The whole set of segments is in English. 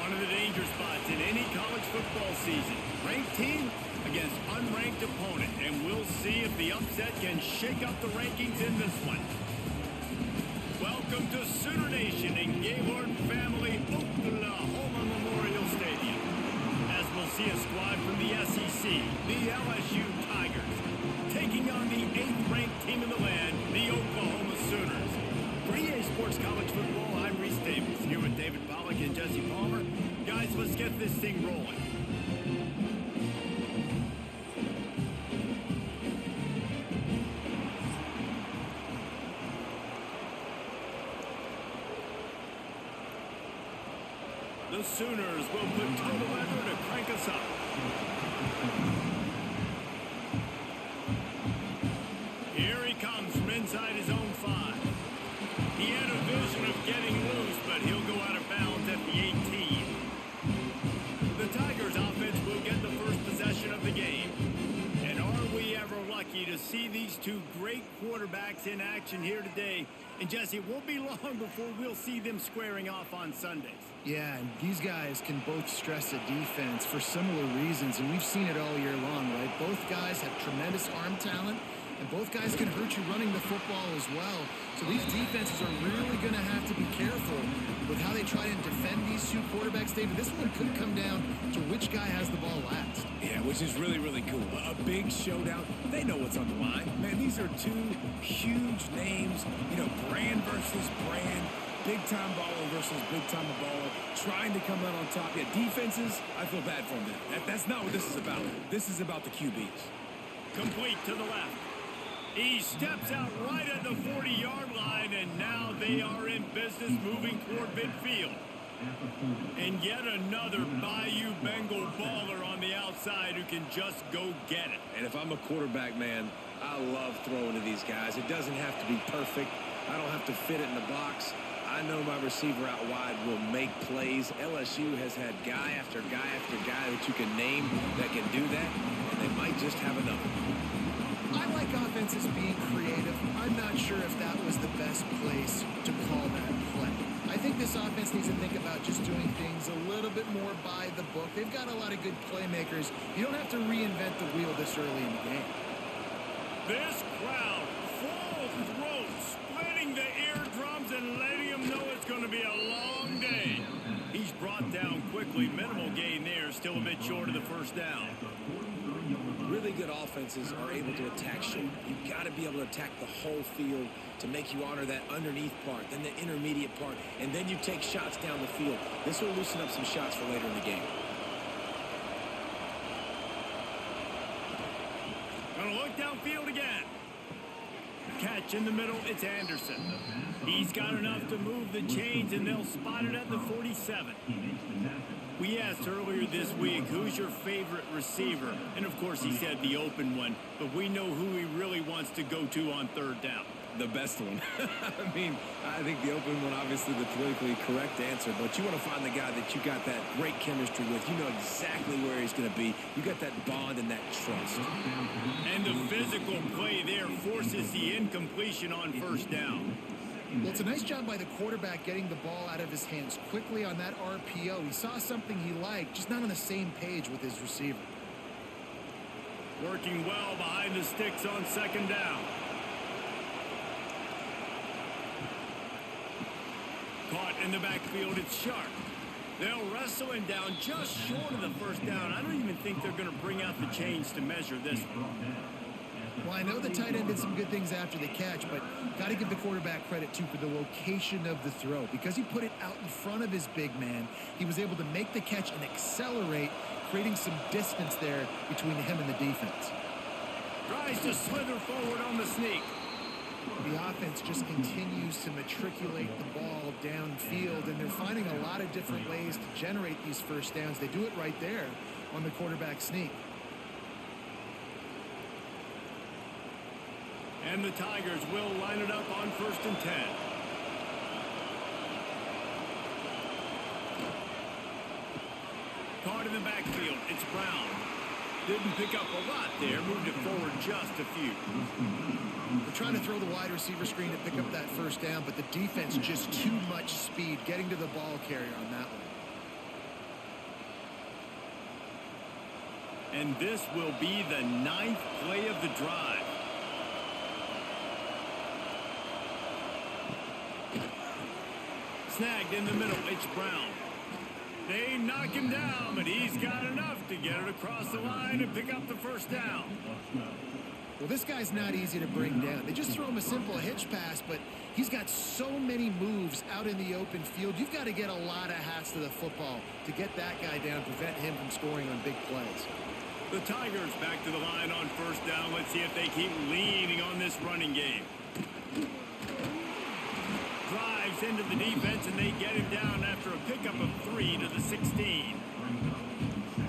One of the danger spots in any college football season. Ranked team against unranked opponent. And we'll see if the upset can shake up the rankings in this one. Welcome to Sooner Nation and Gaylord Family Oklahoma Memorial Stadium. As we'll see a squad from the SEC, the LSU Tigers, taking on the 8th-ranked team in the land, the Oklahoma Sooners. For EA Sports College Football, I'm Reese Davis, here with David Pollack and Jesse Palmer. Guys, let's get this thing rolling. The Sooners will put total weather to crank us up. Here he comes from inside his own 5. He had a vision of getting loose, but he'll go out of bounds at the 18. The Tigers offense will get the first possession of the game. And are we ever lucky to see these two great quarterbacks in action here today? And Jesse, it won't be long before we'll see them squaring off on Sundays. Yeah, and these guys can both stress a defense for similar reasons, and we've seen it all year long, right? Both guys have tremendous arm talent, and both guys can hurt you running the football as well. So these defenses are really going to have to be careful with how they try and defend these two quarterbacks, David. This one could come down to which guy has the ball last. Yeah, which is really, really cool. A big showdown. They know what's on the line. Man, these are two huge names, brand versus brand. Big-time baller versus big-time baller, trying to come out on top. Yeah, defenses, I feel bad for them. That's not what this is about. This is about the QBs. Complete to the left. He steps out right at the 40-yard line, and now they are in business moving toward midfield. And yet another Bayou Bengal baller on the outside who can just go get it. And if I'm a quarterback, man, I love throwing to these guys. It doesn't have to be perfect. I don't have to fit it in the box. I know my receiver out wide will make plays. LSU has had guy after guy after guy that you can name that can do that, and they might just have another. I like offenses being creative. I'm not sure if that was the best place to call that play. I think this offense needs to think about just doing things a little bit more by the book. They've got a lot of good playmakers. You don't have to reinvent the wheel this early in the game. This crowd, full throat, splitting the eardrums and letting them know it's going to be a long day. He's brought down quickly. Minimal gain there, still a bit short of the first down. Really good offenses are able to attack short. You've got to be able to attack the whole field to make you honor that underneath part, then the intermediate part, and then you take shots down the field. This will loosen up some shots for later in the game. Gonna look downfield again. Catch in the middle, it's Anderson. He's got enough to move the chains, and they'll spot it at the 47. We asked earlier this week, who's your favorite receiver? And, of course, he said the open one, but we know who he really wants to go to on third down. The best one. I mean, I think the open one, obviously the politically correct answer, but you want to find the guy that you got that great chemistry with. You know exactly where he's going to be. You got that bond and that trust. And the physical play there forces the incompletion on first down. Well, it's a nice job by the quarterback getting the ball out of his hands quickly on that RPO. He saw something he liked, just not on the same page with his receiver. Working well behind the sticks on second down. Caught in the backfield, it's Sharp. They'll wrestle him down just short of the first down. I don't even think they're going to bring out the chains to measure this one. Well, I know the tight end did some good things after the catch, but got to give the quarterback credit, too, for the location of the throw. Because he put it out in front of his big man, he was able to make the catch and accelerate, creating some distance there between him and the defense. Tries to slither forward on the sneak. The offense just continues to matriculate the ball downfield, and they're finding a lot of different ways to generate these first downs. They do it right there on the quarterback sneak. And the Tigers will line it up on 1st and 10. Caught in the backfield, it's Brown. Didn't pick up a lot there, moved it forward just a few. They're trying to throw the wide receiver screen to pick up that first down, but the defense just too much speed getting to the ball carrier on that one. And this will be the 9th play of the drive. Snagged in the middle, it's Brown. They knock him down, but he's got enough to get it across the line and pick up the first down. Well, this guy's not easy to bring down. They just throw him a simple hitch pass, but he's got so many moves out in the open field. You've got to get a lot of hats to the football to get that guy down, prevent him from scoring on big plays. The Tigers back to the line on first down. Let's see if they keep leaning on this running game. Drives into the defense, and they get him down after a pickup of 3 to the 16.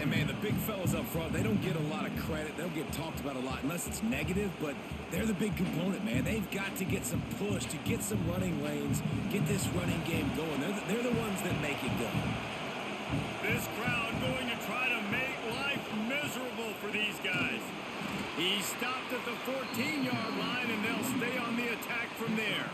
And, man, the big fellas up front, they don't get a lot of credit. They'll get talked about a lot unless it's negative, but they're the big component, man. They've got to get some push, to get some running lanes, get this running game going. They're the ones that make it go. This crowd going to try to make life miserable for these guys. He stopped at the 14-yard line, and they'll stay on the attack from there.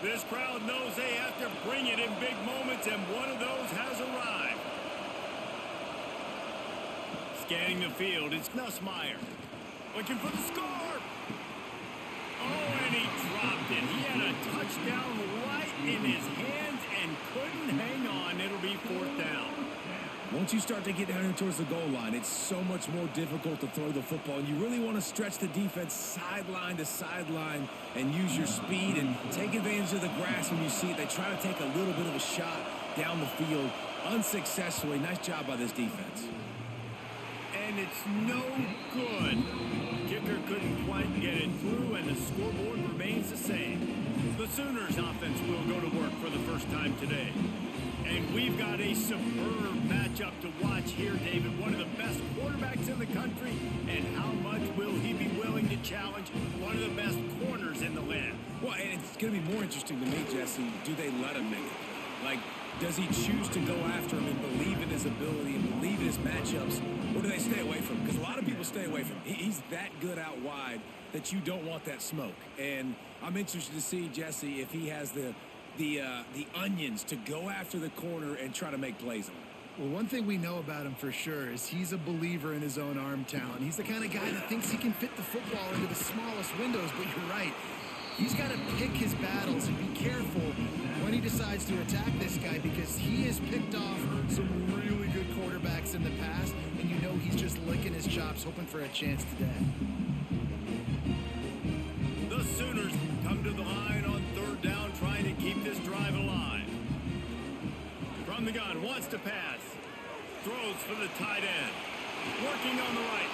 This crowd knows they have to bring it in big moments, and one of those has arrived. Scanning the field, it's Nussmeier. Looking for the score. Oh, and he dropped it. He had a touchdown right in his hands and couldn't hang on. It'll be 4th down. Once you start to get down here towards the goal line, it's so much more difficult to throw the football. And you really want to stretch the defense sideline to sideline and use your speed and take advantage of the grass when you see it. They try to take a little bit of a shot down the field unsuccessfully. Nice job by this defense. And it's no good. Kicker couldn't quite get it through, and the scoreboard remains the same. The Sooners offense will go to work for the first time today. And we've got a superb matchup to watch here, David. One of the best quarterbacks in the country. And how much will he be willing to challenge one of the best corners in the land? Well, and it's going to be more interesting to me, Jesse. Do they let him make it? Like, does he choose to go after him and believe in his ability and believe in his matchups? Or do they stay away from him? Because a lot of people stay away from him. He's that good out wide that you don't want that smoke. And I'm interested to see, Jesse, if he has the onions to go after the corner and try to make plays on it. Well, one thing we know about him for sure is he's a believer in his own arm talent. He's the kind of guy that thinks he can fit the football into the smallest windows, but you're right. He's got to pick his battles and be careful when he decides to attack this guy, because he has picked off some really good quarterbacks in the past, and you know he's just licking his chops, hoping for a chance today. The Sooners come to the line on 3rd down, trying to keep this drive alive. From the gun, wants to pass. Throws for the tight end. Working on the right.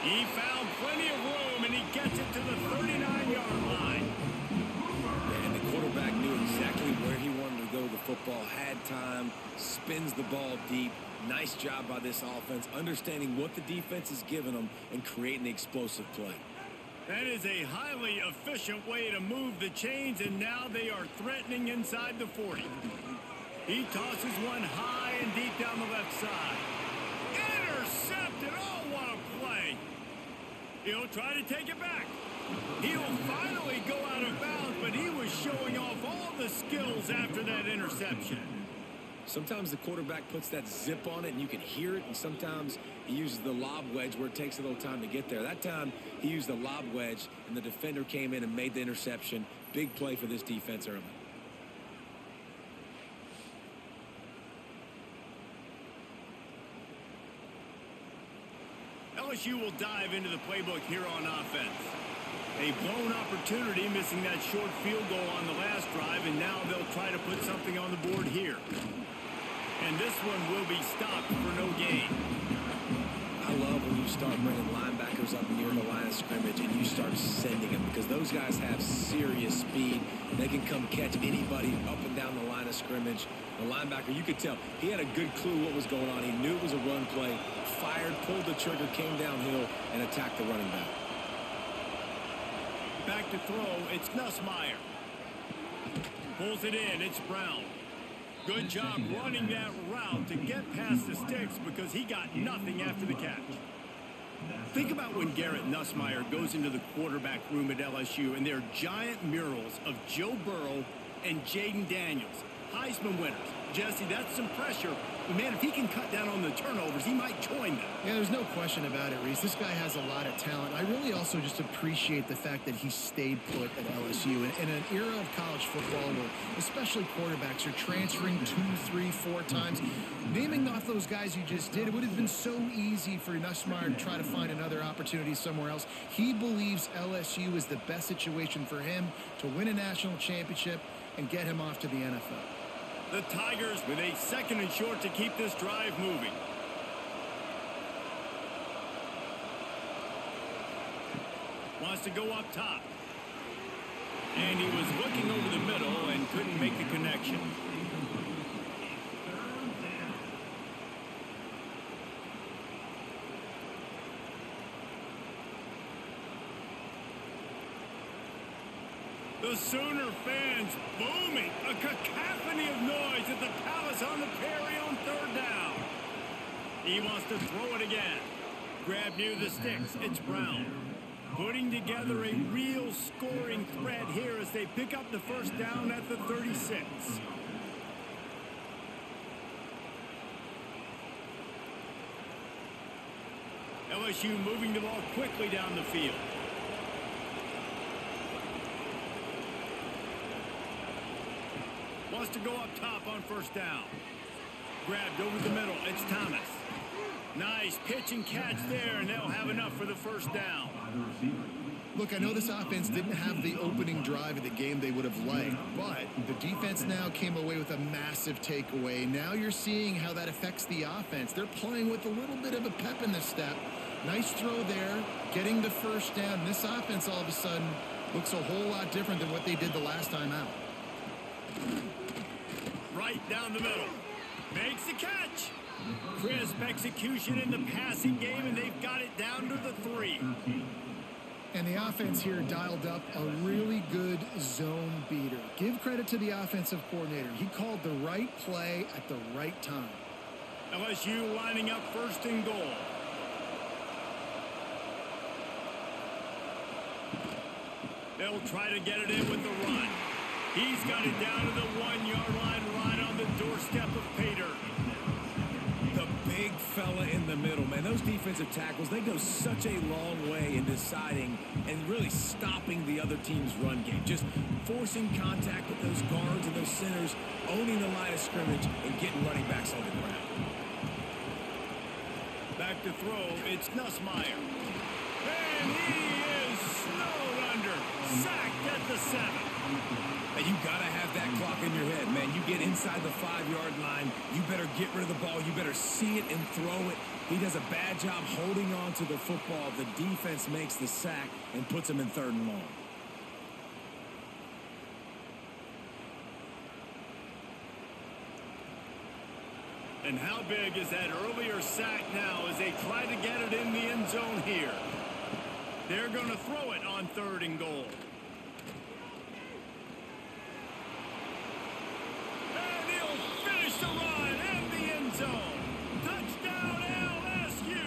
He found plenty of room, and he gets it to the 39-yard line. And the quarterback knew exactly where he wanted to go with the football, had time, spins the ball deep. Nice job by this offense, understanding what the defense is giving them and creating the explosive play. That is a highly efficient way to move the chains, and now they are threatening inside the 40. He tosses one high and deep down the left side. Intercepted! Oh, what a play! He'll try to take it back. He'll finally go out of bounds, but he was showing off all the skills after that interception. Sometimes the quarterback puts that zip on it and you can hear it, and sometimes he uses the lob wedge where it takes a little time to get there. That time he used the lob wedge and the defender came in and made the interception. Big play for this defense early. LSU will dive into the playbook here on offense. A blown opportunity, missing that short field goal on the last drive, and now they'll try to put something on the board here. And this one will be stopped for no gain. I love when you start bringing linebackers up near the line of scrimmage and you start sending them, because those guys have serious speed. They can come catch anybody up and down the line of scrimmage. The linebacker, you could tell, he had a good clue what was going on. He knew it was a run play, fired, pulled the trigger, came downhill, and attacked the running back. Back to throw, it's Nussmeier. Pulls it in, it's Brown. Good job running that route to get past the sticks, because he got nothing after the catch. Think about when Garrett Nussmeier goes into the quarterback room at LSU and there are giant murals of Joe Burrow and Jaden Daniels, Heisman winners. Jesse, that's some pressure. But, man, if he can cut down on the turnovers, he might join them. Yeah, there's no question about it, Reese. This guy has a lot of talent. I really also just appreciate the fact that he stayed put at LSU. In an era of college football where especially quarterbacks are transferring 2, 3, 4 times, naming off those guys you just did, it would have been so easy for Nussmeier to try to find another opportunity somewhere else. He believes LSU is the best situation for him to win a national championship and get him off to the NFL. The Tigers with a 2nd and short to keep this drive moving. Wants to go up top. And he was looking over the middle and couldn't make the connection. The Sooner fans booming. A cacophony of noise at the Palace on the Prairie on 3rd down. He wants to throw it again. Grab near the sticks. It's Brown. Putting together a real scoring threat here as they pick up the 1st down at the 36. LSU moving the ball quickly down the field. Wants to go up top on 1st down. Grabbed over the middle. It's Thomas. Nice pitch and catch there, and they'll have enough for the 1st down. Look, I know this offense didn't have the opening drive of the game they would have liked, but the defense now came away with a massive takeaway. Now you're seeing how that affects the offense. They're playing with a little bit of a pep in the step. Nice throw there, getting the 1st down. This offense all of a sudden looks a whole lot different than what they did the last time out. Right down the middle. Makes the catch. Crisp execution in the passing game, and they've got it down to the 3. And the offense here dialed up a really good zone beater. Give credit to the offensive coordinator. He called the right play at the right time. LSU lining up 1st and goal. They'll try to get it in with the run. He's got it down to the 1-yard line right on the doorstep of Pater. The big fella in the middle, man. Those defensive tackles, they go such a long way in deciding and really stopping the other team's run game. Just forcing contact with those guards and those centers, owning the line of scrimmage, and getting running backs on the ground. Back to throw, it's Nussmeier. And he is snowed under. Sacked at the 7. And you got to have that clock in your head, man. You get inside the 5-yard line, you better get rid of the ball. You better see it and throw it. He does a bad job holding on to the football. The defense makes the sack and puts him in 3rd and long. And how big is that earlier sack now as they try to get it in the end zone here? They're going to throw it on 3rd and goal. And he'll finish the run in the end zone. Touchdown LSU.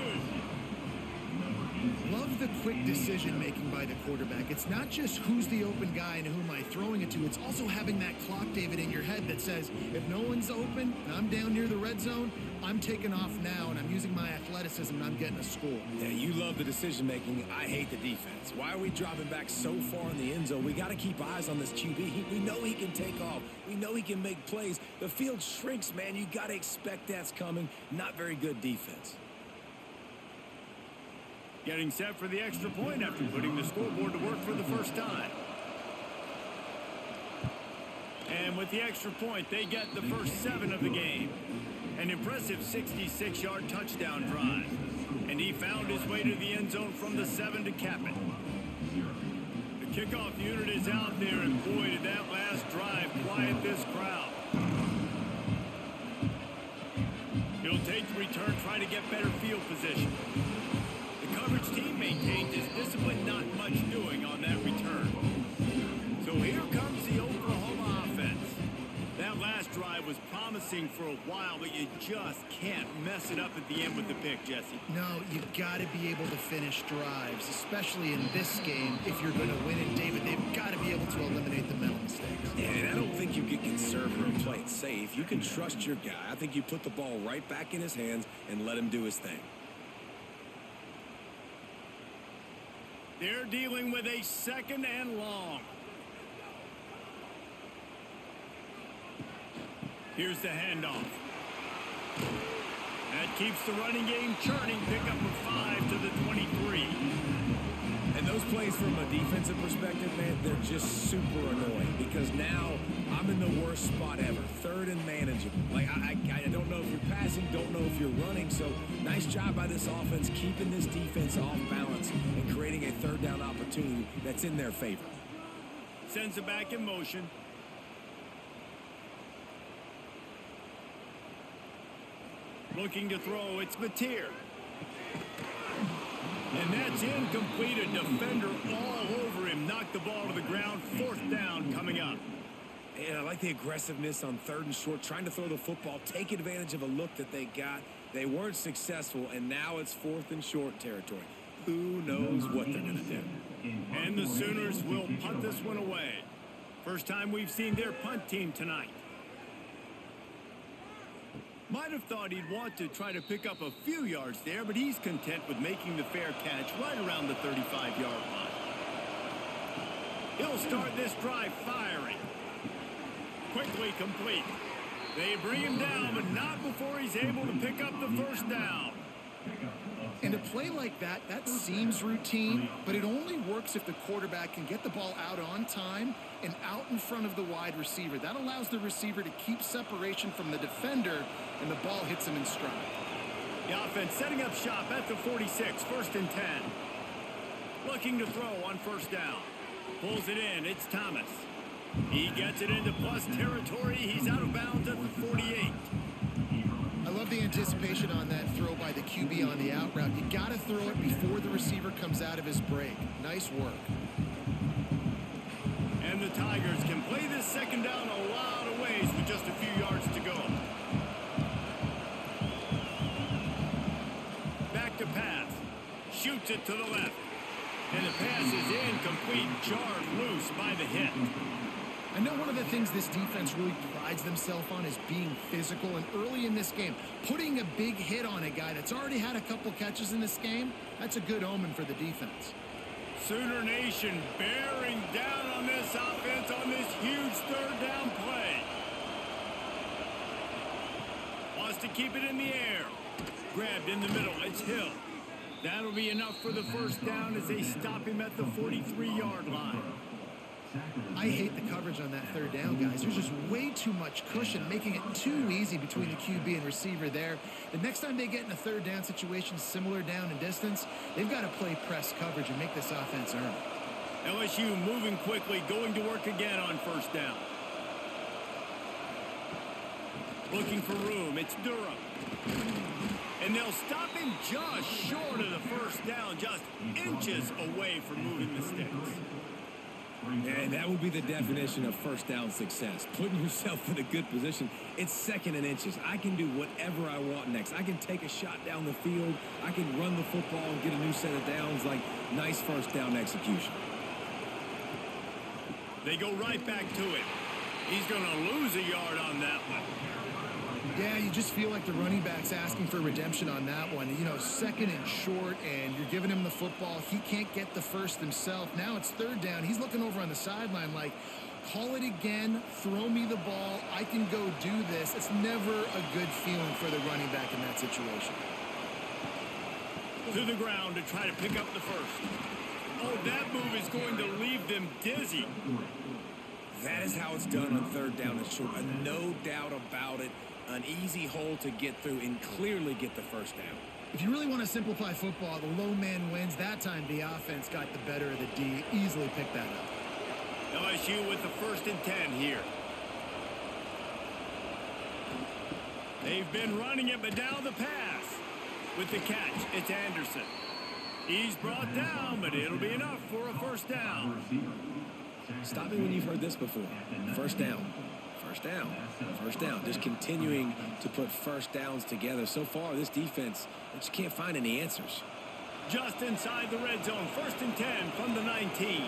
Love the quick decision-making by the quarterback. It's not just who's the open guy and who am I throwing it to. It's also having that clock, David, in your head that says, if no one's open and I'm down near the red zone, I'm taking off now and I'm using my athleticism and I'm getting a score. Yeah, you love the decision-making. I hate the defense. Why are we dropping back so far in the end zone? We got to keep eyes on this QB. We know he can take off. We know he can make plays. The field shrinks, man. You got to expect that's coming. Not very good defense. Getting set for the extra point after putting the scoreboard to work for the 1st time. And with the extra point, they get the first 7 of the game. An impressive 66-yard touchdown drive. And he found his way to the end zone from the 7 to cap it. The kickoff unit is out there, and boy, did that last drive quiet this crowd. He'll take the return, try to get better field position. The coverage team maintains his discipline, not much doing on that return. So here comes the Oklahoma offense. That That last drive was promising for a while, but you just can't mess it up at the end with the pick, Jesse. No, you got to be able to finish drives, especially in this game. If you're going to win it, David, they've got to be able to eliminate the mental mistakes. Yeah, and I don't think you get conservative and play it safe. You can trust your guy. I think you put the ball right back in his hands and let him do his thing. They're dealing with a 2nd and long. Here's the handoff. That keeps the running game churning. Pick up a 5 to the 23. And those plays from a defensive perspective, man, they're just super annoying because now I'm in the worst spot ever. 3rd and manageable. Like, I don't know if you're passing, don't know if you're running. So nice job by this offense keeping this defense off balance and creating a 3rd down opportunity that's in their favor. Sends it back in motion. Looking to throw, it's Mateer. And that's incomplete. A defender all over him. Knocked the ball to the ground. 4th down coming up. And I like the aggressiveness on 3rd and short, trying to throw the football, take advantage of a look that they got. They weren't successful, and now it's 4th and short territory. Who knows what they're going to do? And the Sooners will punt this one away. First time we've seen their punt team tonight. Might have thought he'd want to try to pick up a few yards there, but he's content with making the fair catch right around the 35-yard line. He'll start this drive firing. Quickly complete. They bring him down, but not before he's able to pick up the 1st down. And a play like that, that seems routine, but it only works if the quarterback can get the ball out on time and out in front of the wide receiver. That allows the receiver to keep separation from the defender, and the ball hits him in stride. The offense setting up shop at the 46, 1st and 10. Looking to throw on 1st down. Pulls it in, it's Thomas. He gets it into plus territory. He's out of bounds at the 48. I love the anticipation on that throw by the QB on the out route. You got to throw it before the receiver comes out of his break. Nice work. And the Tigers can play this 2nd down a lot of ways with just a few yards to go. Back to pass. Shoots it to the left. And the pass is incomplete. Jarred loose by the hit. I know one of the things this defense really prides themselves on is being physical, and early in this game, putting a big hit on a guy that's already had a couple catches in this game, that's a good omen for the defense. Sooner Nation bearing down on this offense on this huge 3rd down play. Wants to keep it in the air. Grabbed in the middle, it's Hill. That'll be enough for the 1st down as they stop him at the 43-yard line. I hate the coverage on that 3rd down, guys. There's just way too much cushion, making it too easy between the QB and receiver there. The next time they get in a 3rd down situation, similar down and distance, they've got to play press coverage and make this offense earn it. LSU moving quickly, going to work again on 1st down. Looking for room, it's Durham. And they'll stop him just short of the 1st down, just inches away from moving the sticks. And that would be the definition of 1st down success. Putting yourself in a good position. It's 2nd and inches. I can do whatever I want next. I can take a shot down the field. I can run the football and get a new set of downs. Like, nice 1st down execution. They go right back to it. He's going to lose a yard on that one. Yeah, you just feel like the running back's asking for redemption on that one. You know, 2nd and short, and you're giving him the football. He can't get the 1st himself. Now it's 3rd down. He's looking over on the sideline like, call it again, throw me the ball, I can go do this. It's never a good feeling for the running back in that situation. To the ground to try to pick up the 1st. Oh, that move is going to leave them dizzy. That is how it's done on 3rd down and short. No doubt about it. An easy hole to get through and clearly get the 1st down. If you really want to simplify football, the low man wins. That time the offense got the better of the D. Easily picked that up. LSU with the 1st and 10 here. They've been running it, but now the pass. With the catch, it's Anderson. He's brought down, but it'll be enough for a 1st down. Stop me when you've heard this before. 1st down. First down. First down. Just continuing to put first downs together. So far, this defense, they just can't find any answers. Just inside the red zone. 1st and 10 from the 19.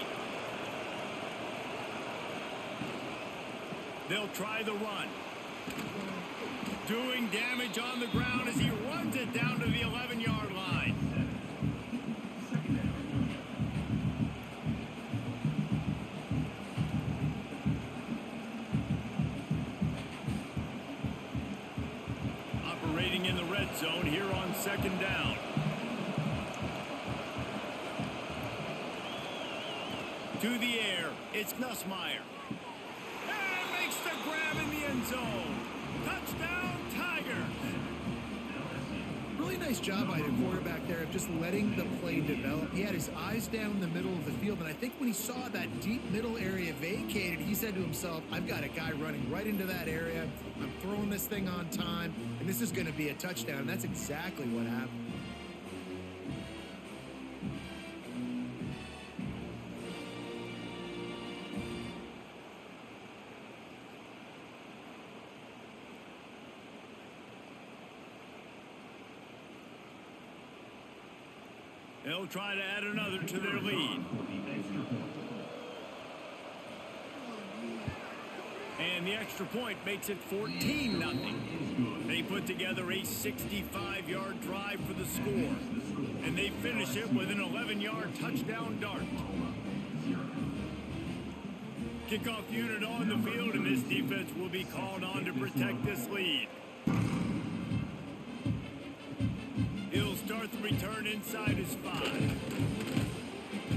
They'll try the run. Doing damage on the ground as he runs it down to the 11-yard line. Operating in the red zone here on 2nd down. To the air, it's Nussmeier. And makes the grab in the end zone. Touchdown, Tigers. Really nice job by the quarterback there of just letting the play develop. He had his eyes down the middle of the field, and I think when he saw that deep middle area vacated, he said to himself, I've got a guy running right into that area. I'm throwing this thing on time, and this is going to be a touchdown. And that's exactly what happened. They'll try to add another to their lead. And the extra point makes it 14-0. They put together a 65-yard drive for the score. And they finish it with an 11-yard touchdown dart. Kickoff unit on the field, and this defense will be called on to protect this lead. He'll start the return inside his 5.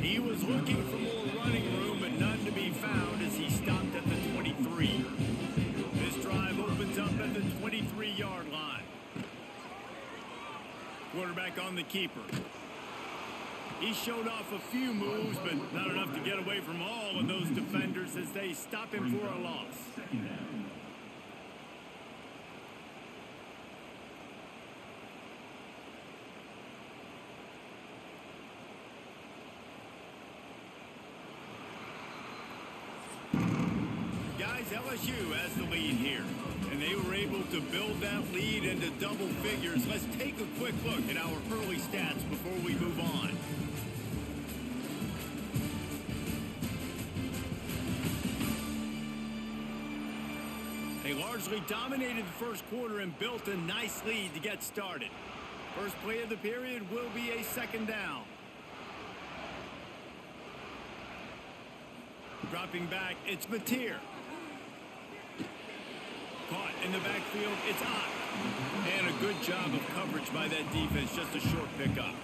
He was looking for more running room, but none to be found as he stopped at the 23. This drive opens up at the 23-yard line. Quarterback on the keeper. He showed off a few moves, but not enough to get away from all of those defenders as they stop him for a loss. LSU has the lead here, and they were able to build that lead into double figures. Let's take a quick look at our early stats before we move on. They largely dominated the first quarter and built a nice lead to get started. First play of the period will be a 2nd down. Dropping back, it's Mateer. Caught in the backfield, it's Ott. And a good job of coverage by that defense, just a short pickup.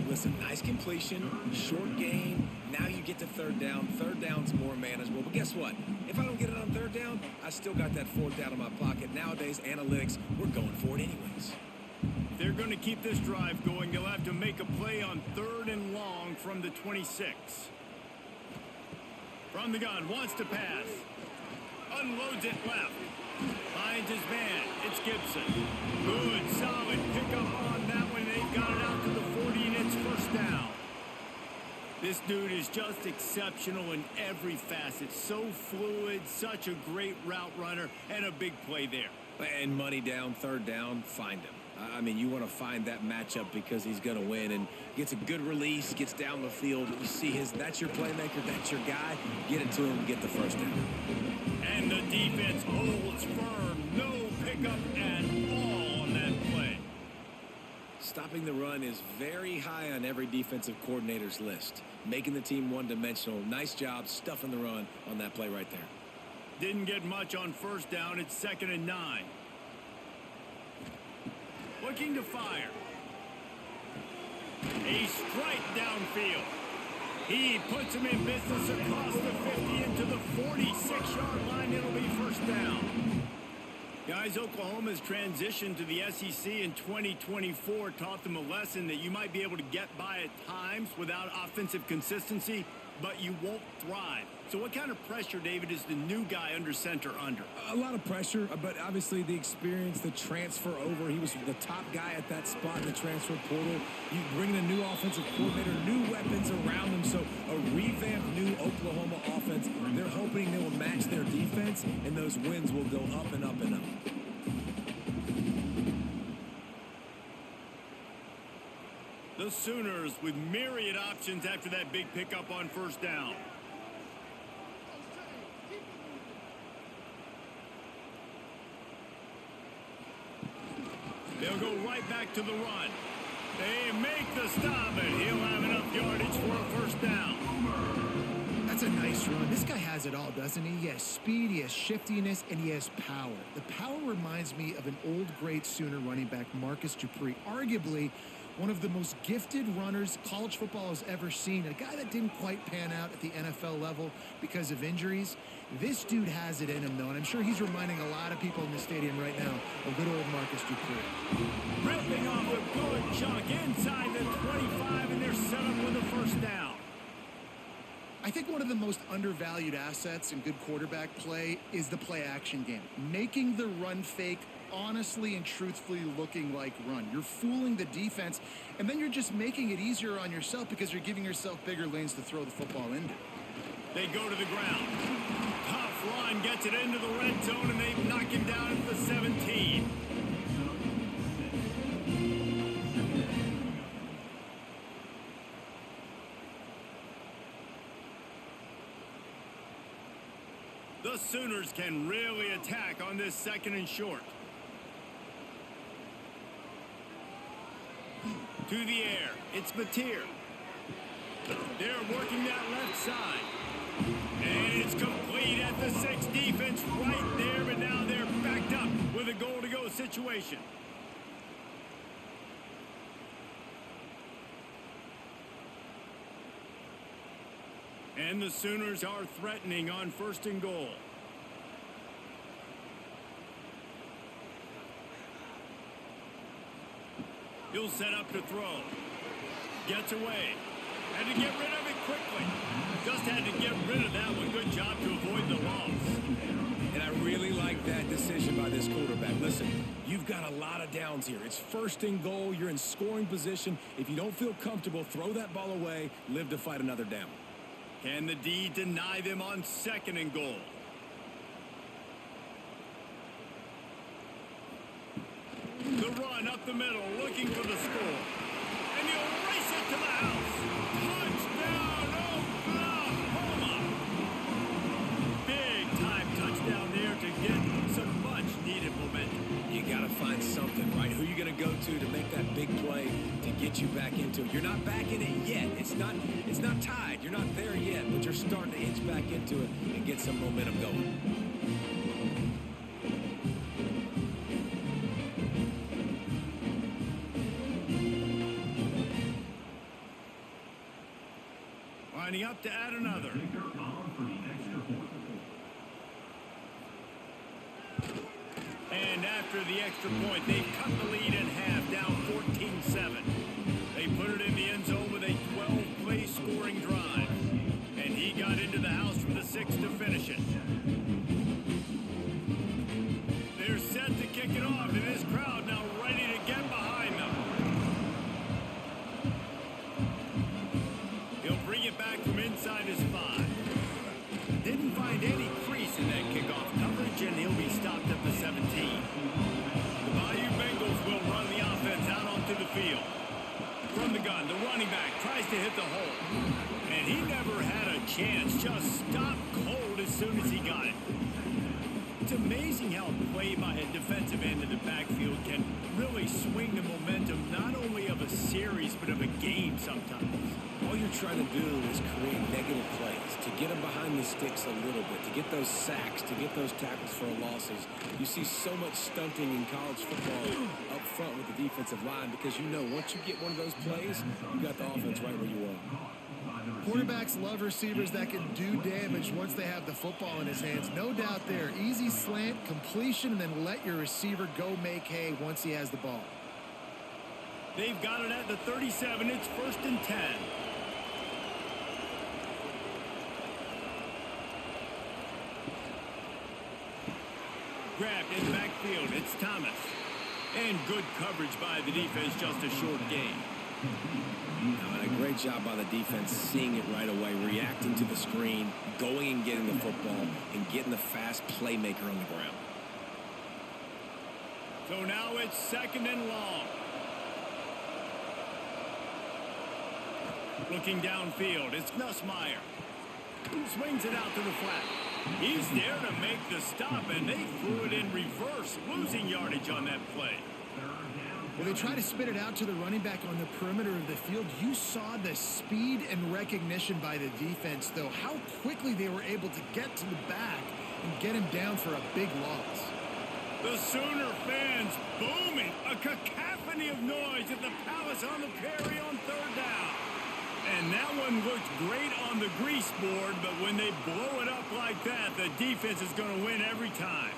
Listen, nice completion, short gain. Now you get to 3rd down. 3rd down's more manageable. But guess what? If I don't get it on 3rd down, I still got that 4th down in my pocket. Nowadays, analytics, we're going for it anyways. If they're going to keep this drive going, they'll have to make a play on 3rd and long from the 26. From the gun, wants to pass. Unloads it left. Finds his man. It's Gibson. Good, solid pickup on that one. They've got it out to the 40, and it's 1st down. This dude is just exceptional in every facet. So fluid, such a great route runner, and a big play there. And money down, 3rd down, find him. I mean, you want to find that matchup because he's going to win, and gets a good release, gets down the field. You see that's your playmaker, that's your guy. Get it to him, get the 1st down. And the defense holds firm. No pickup at all on that play. Stopping the run is very high on every defensive coordinator's list. Making the team one-dimensional. Nice job stuffing the run on that play right there. Didn't get much on 1st down. It's 2nd and 9. Looking to fire. A strike downfield. He puts him in business across the 50 into the 46-yard line. It'll be 1st down. Guys, Oklahoma's transition to the SEC in 2024 taught them a lesson that you might be able to get by at times without offensive consistency, but you won't thrive. So what kind of pressure, David, is the new guy under center under? A lot of pressure, but obviously the experience, the transfer over. He was the top guy at that spot in the transfer portal. You bring in a new offensive coordinator, new weapons around him. So a revamped new Oklahoma offense. They're hoping they will match their defense, and those wins will go up and up and up. The Sooners with myriad options after that big pickup on first down. They'll go right back to the run. They make the stop, and he'll have enough yardage for a first down. That's a nice run. This guy has it all, doesn't he? He has speed, he has shiftiness, and he has power. The power reminds me of an old great Sooner running back, Marcus Dupree, arguably one of the most gifted runners college football has ever seen. A guy that didn't quite pan out at the NFL level because of injuries. This dude has it in him, though, and I'm sure he's reminding a lot of people in the stadium right now of good old Marcus Dupree. Ripping off a good chunk inside the 25, and they're set up with a first down. I think one of the most undervalued assets in good quarterback play is the play-action game. Making the run fake honestly and truthfully looking like run. You're fooling the defense, and then you're just making it easier on yourself because you're giving yourself bigger lanes to throw the football into. They go to the ground. Tough run gets it into the red zone, and they knock him down at the 17. The Sooners can really attack on this second and short. To the air, it's Mateer. They're working that left side. And it's complete at the 6. Defense right there, but now they're backed up with a goal-to-go situation. And the Sooners are threatening on first and goal. He'll set up to throw. Gets away. Had to get rid of it quickly. Just had to get rid of that one. Good job to avoid the loss. And I really like that decision by this quarterback. Listen, you've got a lot of downs here. It's first and goal. You're in scoring position. If you don't feel comfortable, throw that ball away. Live to fight another down. Can the D deny them on second and goal? The run up the middle, looking for the score. And he'll race it to the house. Touchdown, Oklahoma! Big time touchdown there to get some much-needed momentum. You got to find something, right? Who you going to go to make that big play to get you back into it? You're not back in it yet. It's not tied. You're not there yet, but you're starting to inch back into it and get some momentum going. Lining up to add another. And after the extra point, they've cut the lead in half, down 14-7. They put it in the end zone with a 12-play scoring drive. And he got into the house from the 6 to finish it. They're set to kick it off, and this crowd now ready to get behind them. He'll bring it back from inside his 5. Didn't find any crease in that kickoff coverage, and he'll be stopped at the 17. The Bayou Bengals will run the offense out onto the field. From the gun, the running back tries to hit the hole. And he never had a chance, just stopped cold as soon as he got it. It's amazing how a play by a defensive end in the backfield can really swing the momentum not only of a series, but of a game sometimes. All you're trying to do is create negative plays, to get them behind the sticks a little bit, to get those sacks, to get those tackles for losses. You see so much stunting in college football up front with the defensive line because you know once you get one of those plays, you got the offense right where you want. Quarterbacks love receivers that can do damage once they have the football in his hands. No doubt there. Easy slant, completion, and then let your receiver go make hay once he has the ball. They've got it at the 37. It's 1st and 10. grabbed in the backfield. It's Thomas. And good coverage by the defense, just a short gain. A great job by the defense, seeing it right away, reacting to the screen, going and getting the football, and getting the fast playmaker on the ground. So now it's 2nd and long. Looking downfield, it's Nussmeier. Swings it out to the flat. He's there to make the stop, and they threw it in reverse, losing yardage on that play. Well, they try to spit it out to the running back on the perimeter of the field. You saw the speed and recognition by the defense, though, how quickly they were able to get to the back and get him down for a big loss. The Sooner fans booming, a cacophony of noise at the Palace on the Prairie on 3rd down. And that one looked great on the grease board, but when they blow it up like that, the defense is going to win every time.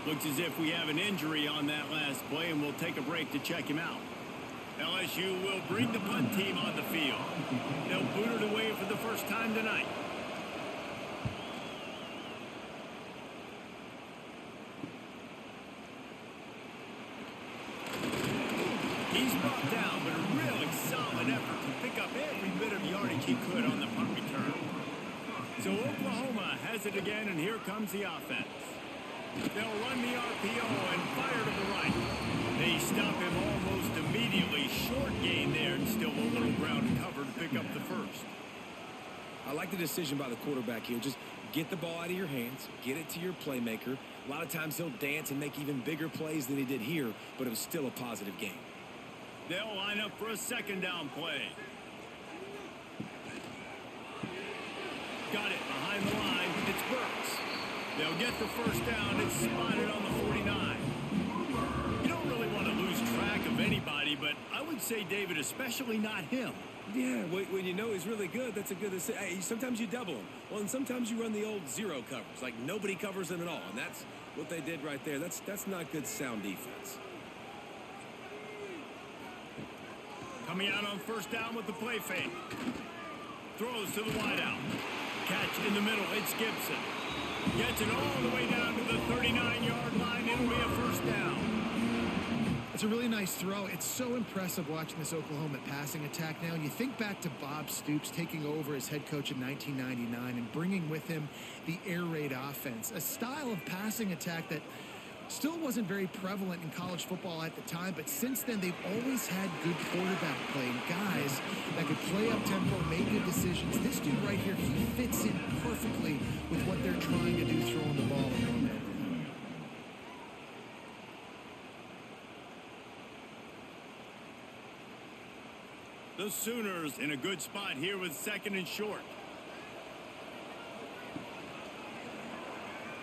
Looks as if we have an injury on that last play, and we'll take a break to check him out. LSU will bring the punt team on the field. They'll boot it away for the first time tonight. He's brought down, but a really solid effort to pick up every bit of yardage he could on the punt return. So Oklahoma has it again, and here comes the offense. They'll run the RPO and fire to the right. They stop him almost immediately. Short gain there, and still a little ground to cover to pick up the first. I like the decision by the quarterback here. Just get the ball out of your hands, get it to your playmaker. A lot of times he'll dance and make even bigger plays than he did here, but it was still a positive game. They'll line up for a 2nd down play. Got it behind the line. It's Burks. They'll get the first down. It's spotted on the 49. You don't really want to lose track of anybody, but I would say, David, especially not him. Yeah, when you know he's really good, that's a good decision. Hey, sometimes you double him. Well, and sometimes you run the old zero covers, like nobody covers him at all, and that's what they did right there. That's not good sound defense. Coming out on 1st down with the play fake. Throws to the wideout. Catch in the middle. It's Gibson. Gets it all the way down to the 39-yard line. It'll be a 1st down. It's a really nice throw. It's so impressive watching this Oklahoma passing attack now. You think back to Bob Stoops taking over as head coach in 1999 and bringing with him the air raid offense, a style of passing attack that still wasn't very prevalent in college football at the time, but since then they've always had good quarterback play, guys that could play up tempo, make good decisions. This dude right here, he fits in perfectly with what they're trying to do, throwing the ball around. The Sooners in a good spot here with 2nd and short.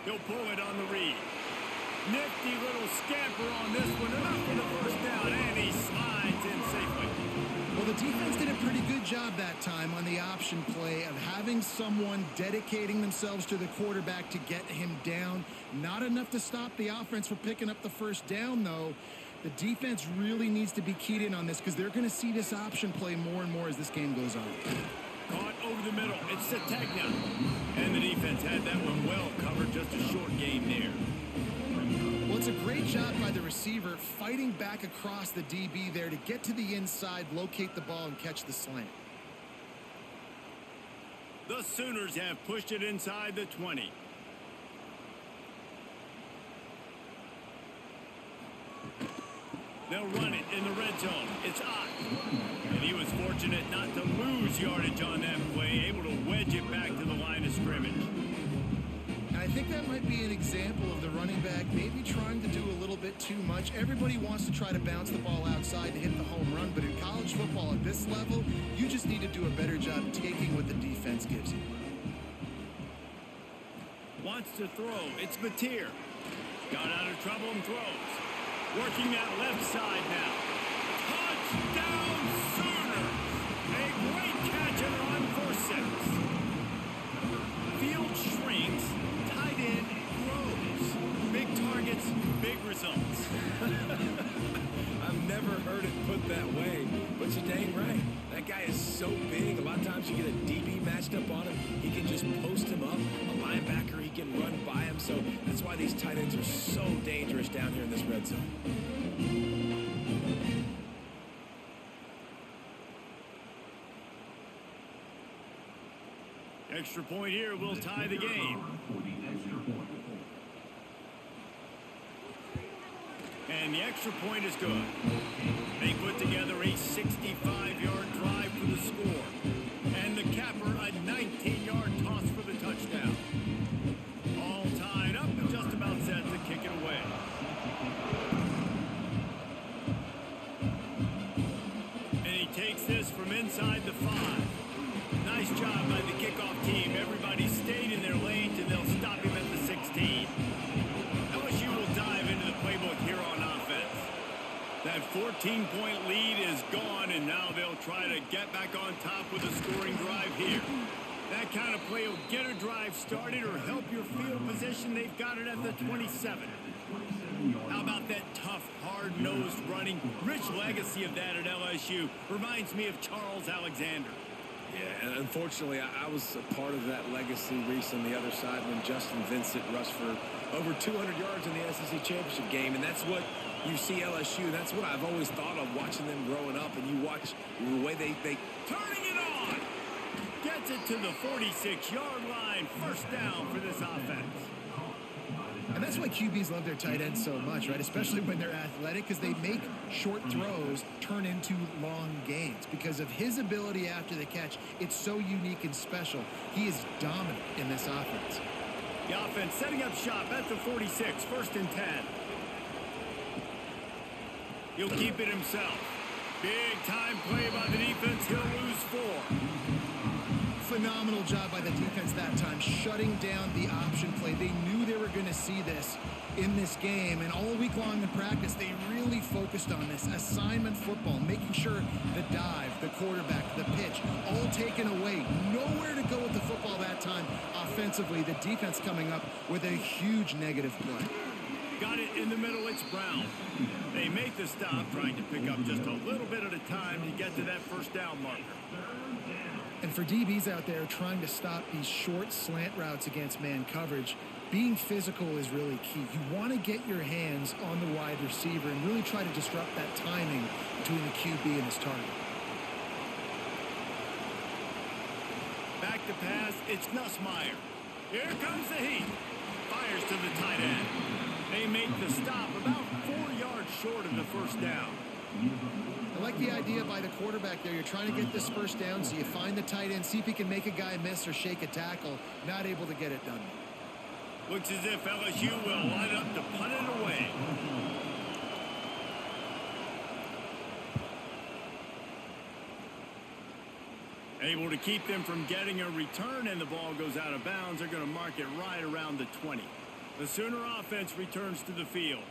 He'll pull it on the read. Nifty little scamper on this one. Enough for the 1st down, and he slides in safely. Well, the defense did a pretty good job that time on the option play of having someone dedicating themselves to the quarterback to get him down. Not enough to stop the offense from picking up the 1st down, though. The defense really needs to be keyed in on this because they're going to see this option play more and more as this game goes on. Caught over the middle. It's Sategna. And the defense had that one well covered. Just a short gain there. Well, it's a great job by the receiver fighting back across the DB there to get to the inside, locate the ball, and catch the slant. The Sooners have pushed it inside the 20. They'll run it in the red zone. It's Ott. And he was fortunate not to lose yardage on that play, able to wedge it back to the line of scrimmage. I think that might be an example of the running back maybe trying to do a little bit too much. Everybody wants to try to bounce the ball outside and hit the home run, but in college football at this level, you just need to do a better job taking what the defense gives you. Wants to throw. It's Mateer. Got out of trouble and throws. Working that left side now. Touchdown Sooners! A great catch and run for 6. Field shrinks. Tight end grows. Big targets, big results. I've never heard it put that way, but you're dang right. That guy is so big. A lot of times you get a DB matched up on him. He can just post him up. A linebacker, he can run by him. So that's why these tight ends are so dangerous down here in this red zone. Extra point here will tie the game. And the extra point is good. They put together a 65-yard drive for the score. And the capper, a 19-yard toss for the touchdown. All tied up, just about set to kick it away. And he takes this from inside the 5. Nice job by the kickoff team. Everybody stayed in their lanes, and they'll stop him at the 16. LSU will dive into the playbook here on offense. That 14-point lead is gone, and now they'll try to get back on top with a scoring drive here. That kind of play will get a drive started or help your field position. They've got it at the 27. How about that tough, hard-nosed running? Rich legacy of that at LSU. Reminds me of Charles Alexander. Yeah, and unfortunately, I was a part of that legacy, Reese, on the other side when Justin Vincent rushed for over 200 yards in the SEC championship game, and that's what you see LSU. That's what I've always thought of watching them growing up, and you watch the way they turning it on. Gets it to the 46-yard line. First down for this offense. And that's why QBs love their tight ends so much, right? Especially when they're athletic, because they make short throws turn into long gains. Because of his ability after the catch, it's so unique and special. He is dominant in this offense. The offense setting up shop at the 46, 1st and 10. He'll keep it himself. Big time play by the defense. He'll lose 4. Phenomenal job by the defense that time, shutting down the option play. They knew they were going to see this in this game, and all week long in practice, they really focused on this assignment football, making sure the dive, the quarterback, the pitch, all taken away. Nowhere to go with the football that time offensively. The defense coming up with a huge negative play. Got it in the middle. It's Brown. They make the stop, trying to pick up just a little bit at a time to get to that first down marker. And for DBs out there trying to stop these short slant routes against man coverage, being physical is really key. You want to get your hands on the wide receiver and really try to disrupt that timing between the QB and his target. Back to pass, it's Nussmeier. Here comes the heat. Fires to the tight end. They make the stop about 4 yards short of the first down. I like the idea by the quarterback there. You're trying to get this first down, so you find the tight end, see if he can make a guy miss or shake a tackle. Not able to get it done. Looks as if LSU will line up to punt it away. Able to keep them from getting a return, and the ball goes out of bounds. They're going to mark it right around the 20. The Sooner offense returns to the field.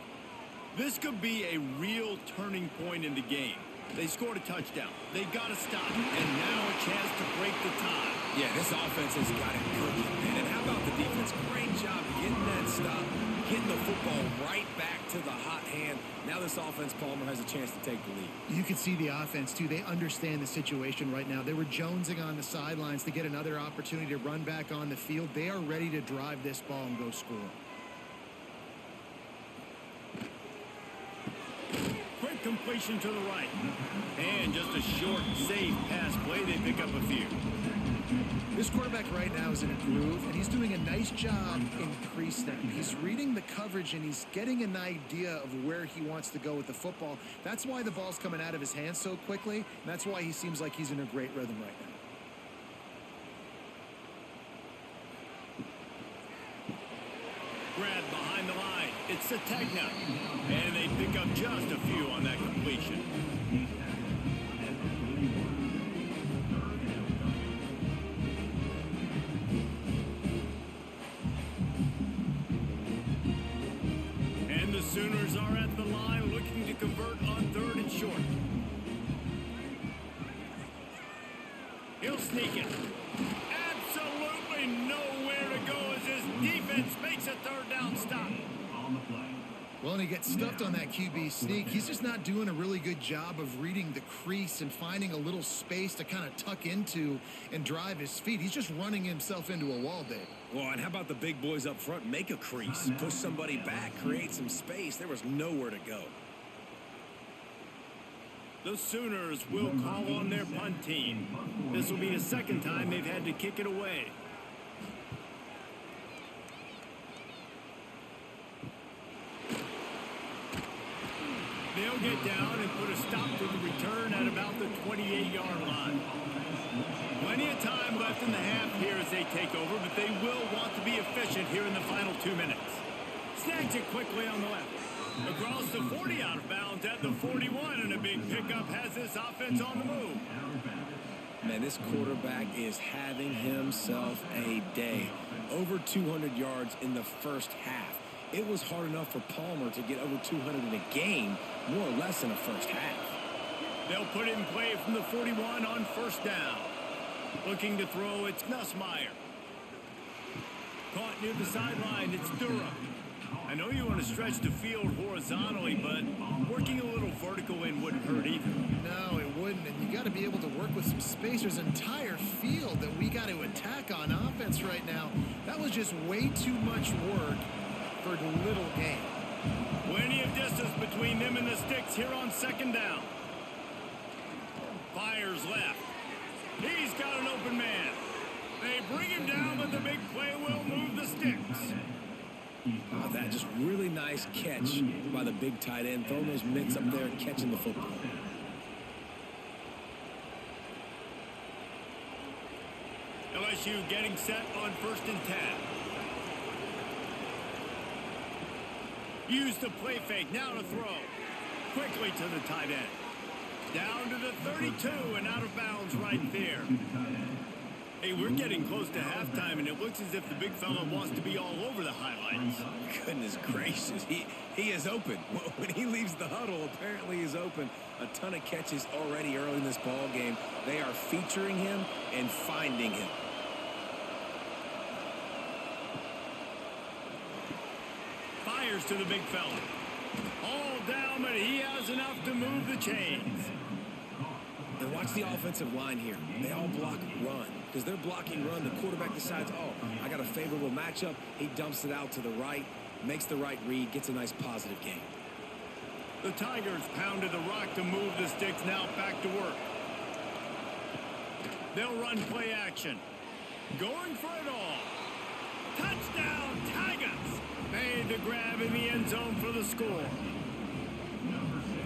This could be a real turning point in the game. They scored a touchdown. They got to stop, and now a chance to break the tie. Yeah, this offense has got it cooking, man. And how about the defense? Great job getting that stop, getting the football right back to the hot hand. Now this offense, Palmer, has a chance to take the lead. You can see the offense, too. They understand the situation right now. They were jonesing on the sidelines to get another opportunity to run back on the field. They are ready to drive this ball and go score. Quick completion to the right. And just a short, safe pass play. They pick up a few. This quarterback right now is in a groove, and he's doing a nice job in pre-snap. He's reading the coverage, and he's getting an idea of where he wants to go with the football. That's why the ball's coming out of his hands so quickly, and that's why he seems like he's in a great rhythm right now. Grab behind the line. It's Sategna. And they pick up just a few on that completion. And the Sooners are at the line looking to convert on 3rd and short. He'll sneak it. Absolutely nowhere to go as his defense makes a 3rd down stop. Well, and he gets stuffed on that QB sneak. He's just not doing a really good job of reading the crease and finding a little space to kind of tuck into and drive his feet. He's just running himself into a wall, Dave. Well, and how about the big boys up front? Make a crease, push somebody back, create some space. There was nowhere to go. The Sooners will call on their punt team. This will be the second time they've had to kick it away. They'll get down and put a stop to the return at about the 28-yard line. Plenty of time left in the half here as they take over, but they will want to be efficient here in the final 2 minutes. Snags it quickly on the left. Across the 40, out of bounds at the 41, and a big pickup has this offense on the move. Man, this quarterback is having himself a day. Over 200 yards in the first half. It was hard enough for Palmer to get over 200 in a game, more or less in the first half. They'll put it in play from the 41 on first down. Looking to throw, it's Nussmeier. Caught near the sideline, it's Durham. I know you want to stretch the field horizontally, but working a little vertical in wouldn't hurt either. No, it wouldn't, and you got to be able to work with some space. There's an entire field that we got to attack on offense right now. That was just way too much work for little gain. Plenty of distance between them and the sticks here on second down. Fires left. He's got an open man. They bring him down, but the big play will move the sticks. Oh, that just really nice catch by the big tight end. Throwing those mitts up there and catching the football. LSU getting set on 1st and 10. Use the play fake, now to throw. Quickly to the tight end. Down to the 32 and out of bounds right there. Hey, we're getting close to halftime, and it looks as if the big fella wants to be all over the highlights. Goodness gracious, he is open. When he leaves the huddle, apparently he's open. A ton of catches already early in this ball game. They are featuring him and finding him. Fires to the big fella. All down, but he has enough to move the chains. And watch the offensive line here. They all block run. Because they're blocking run, the quarterback decides, oh, I got a favorable matchup. He dumps it out to the right, makes the right read, gets a nice positive gain. The Tigers pounded the rock to move the sticks, now back to work. They'll run play action. Going for it all. Touchdown, Tigers! Made the grab in the end zone for the score.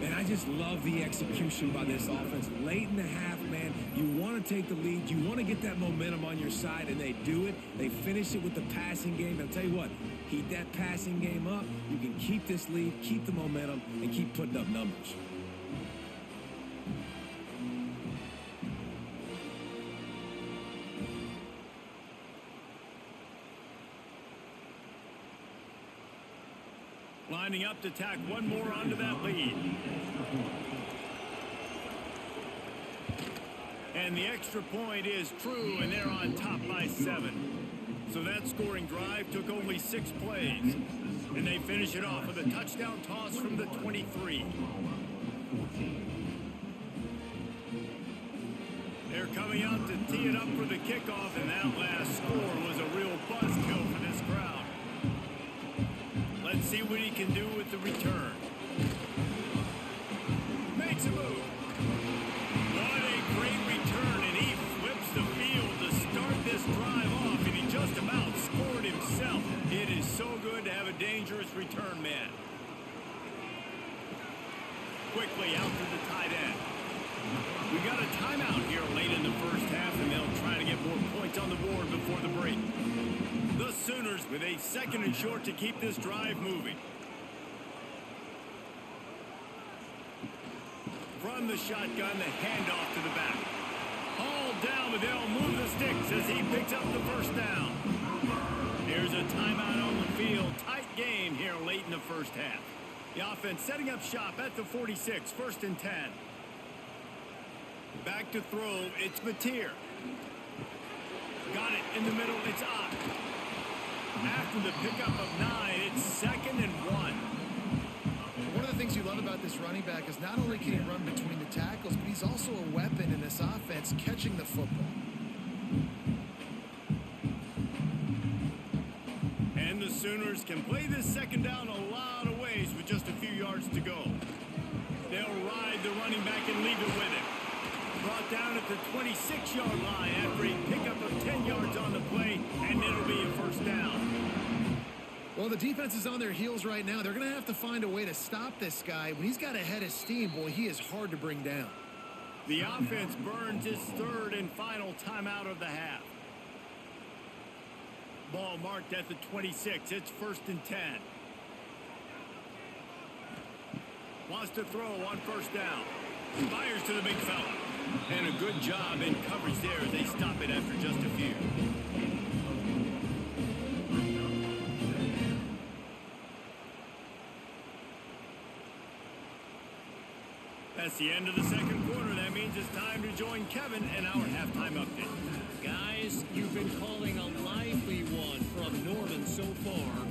And I just love the execution by this offense. Late in the half, man, you want to take the lead. You want to get that momentum on your side, and they do it. They finish it with the passing game. I'll tell you what, keep that passing game up. You can keep this lead, keep the momentum, and keep putting up numbers. Lining up to tack one more onto that lead. And the extra point is true, and they're on top by 7. So that scoring drive took only 6 plays. And they finish it off with a touchdown toss from the 23. They're coming out to tee it up for the kickoff, and that last score was a real buzzkill for this crowd. Let's see what he can do with the return. Makes a move. What a great return, and he flips the field to start this drive off, and he just about scored himself. It is so good to have a dangerous return man. Quickly out to the tight end. We got a timeout here late in the first half, and they'll try to get more points on the board before the break. The Sooners with a 2nd and short to keep this drive moving. From the shotgun, the handoff to the back. All down, but they'll move the sticks as he picks up the first down. Here's a timeout on the field. Tight game here late in the first half. The offense setting up shop at the 46, 1st and 10. Back to throw, it's Mateer. Got it in the middle, it's Ott. After the pickup of 9, it's 2nd and 1. about this running back is not only can he run between the tackles, but he's also a weapon in this offense catching the football. And the Sooners can play this second down a lot of ways with just a few yards to go. They'll ride the running back and leave it with him. Brought down at the 26-yard line after a pickup of 10 yards on the play, and it'll be a first down. Well, the defense is on their heels right now. They're going to have to find a way to stop this guy. When he's got a head of steam, boy, he is hard to bring down. The offense burns its third and final timeout of the half. Ball marked at the 26. It's 1st and 10. Wants to throw on first down. Fires to the big fella. And a good job in coverage there as they stop it after just a few. That's the end of the second quarter. That means it's time to join Kevin in our halftime update. Guys, you've been calling a lively one from Norman so far.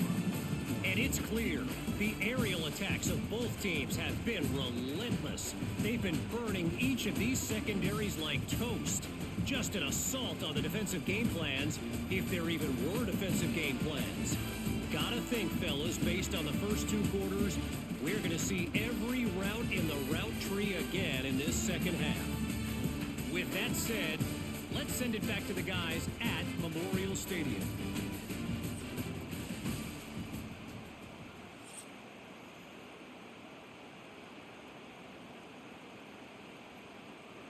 And it's clear, the aerial attacks of both teams have been relentless. They've been burning each of these secondaries like toast. Just an assault on the defensive game plans, if there even were defensive game plans. Gotta think, fellas, based on the first two quarters, we're going to see every route in the route tree again in this second half. With that said, let's send it back to the guys at Memorial Stadium.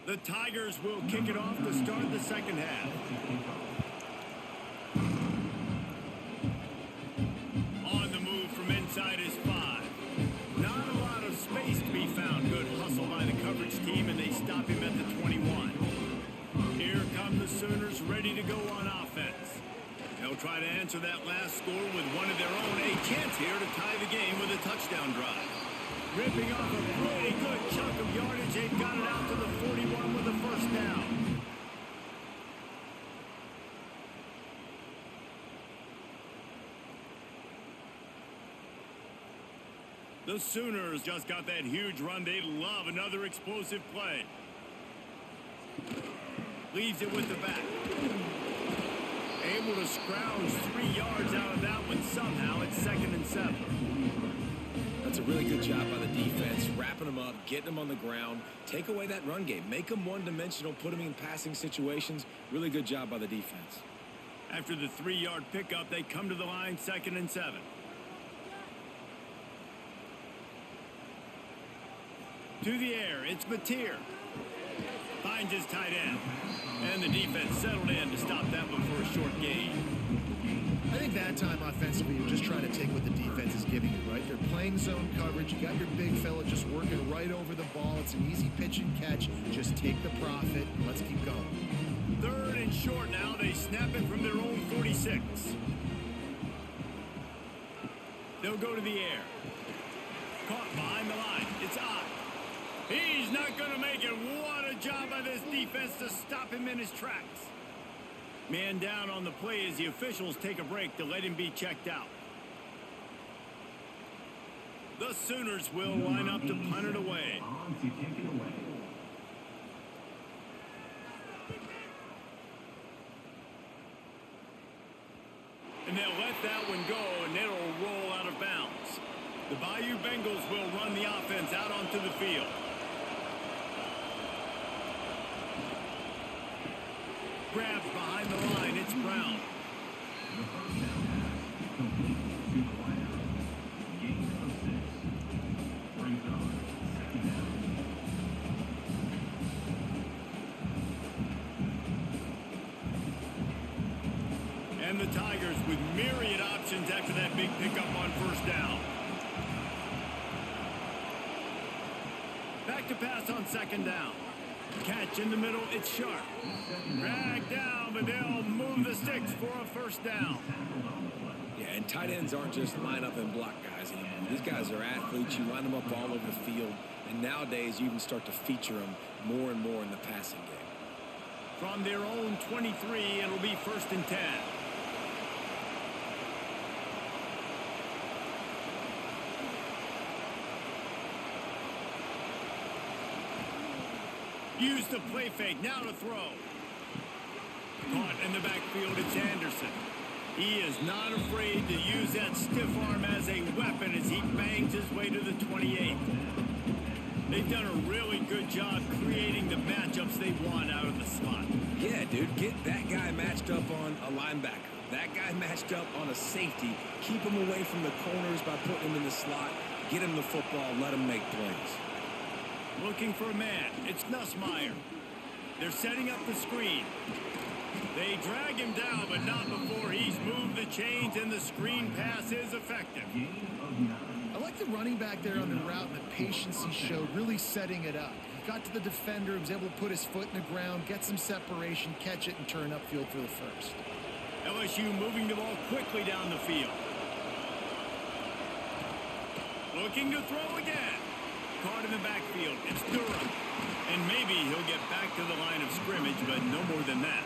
The Tigers will kick it off to start the second half. On the move from inside is 5. Not a lot of space to be found. Good hustle by the coverage team, and they stop him at the 21. Here come the Sooners ready to go on offense. They'll try to answer that last score with one of their own. A chance here to tie the game with a touchdown drive. Ripping off a pretty good chunk of yardage. They've got it out to the 41 with a first down. The Sooners just got that huge run. They love another explosive play. Leaves it with the back. Able to scrounge 3 yards out of that one somehow. It's 2nd and 7. That's a really good job by the defense, wrapping them up, getting them on the ground. Take away that run game. Make them one-dimensional, put them in passing situations. Really good job by the defense. After the 3-yard pickup, they come to the line, 2nd and 7. To the air, it's Mateer. Finds his tight end. And the defense settled in to stop that one for a short gain. I think that time offensively, you're just trying to take what the defense is giving you, right? They're playing zone coverage. You got your big fella just working right over the ball. It's an easy pitch and catch. Just take the profit. Let's keep going. 3rd and short now. They snap it from their own 46. They'll go to the air. Caught behind the line. It's Ott. He's not going to make it. What a job by this defense to stop him in his tracks. Man down on the play as the officials take a break to let him be checked out. The Sooners will line up to punt it away. And they'll let that one go, and it'll roll out of bounds. The Bayou Bengals will run the offense out onto the field. Grabs behind the line. It's Brown. And the Tigers with myriad options after that big pickup on first down. Back to pass on 2nd down. Catch in the middle, it's Sharp. Dragged down, but they'll move the sticks for a first down. Yeah, and tight ends aren't just line up and block guys anymore. These guys are athletes. You line them up all over the field. And nowadays, you even start to feature them more and more in the passing game. From their own 23, it'll be 1st and 10. Use the play fake. Now to throw. Caught in the backfield, it's Anderson. He is not afraid to use that stiff arm as a weapon as he bangs his way to the 28. They've done a really good job creating the matchups they want out of the slot. Yeah, dude, get that guy matched up on a linebacker. That guy matched up on a safety. Keep him away from the corners by putting him in the slot. Get him the football. Let him make plays. Looking for a man. It's Nussmeier. They're setting up the screen. They drag him down, but not before he's moved the chains, and the screen pass is effective. I like the running back there on the route and the patience he showed, really setting it up. He got to the defender, he was able to put his foot in the ground, get some separation, catch it, and turn upfield for the first. LSU moving the ball quickly down the field. Looking to throw again. Caught in the backfield. It's Durham. And maybe he'll get back to the line of scrimmage, but no more than that.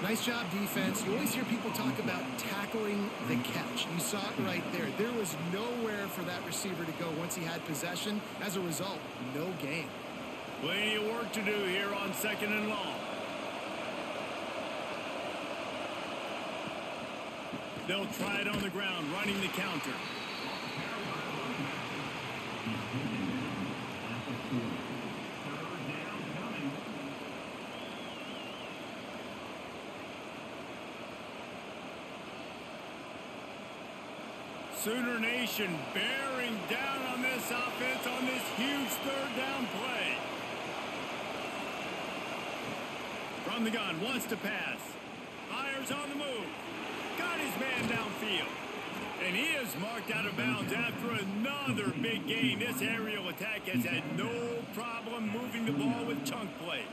Nice job, defense. You always hear people talk about tackling the catch. You saw it right there. There was nowhere for that receiver to go once he had possession. As a result, no gain. Plenty of work to do here on 2nd and long. They'll try it on the ground, running the counter. Sooner Nation bearing down on this offense on this huge 3rd down play. From the gun, wants to pass. Fires on the move. Got his man downfield. And he is marked out of bounds after another big game. This aerial attack has had no problem moving the ball with chunk plays.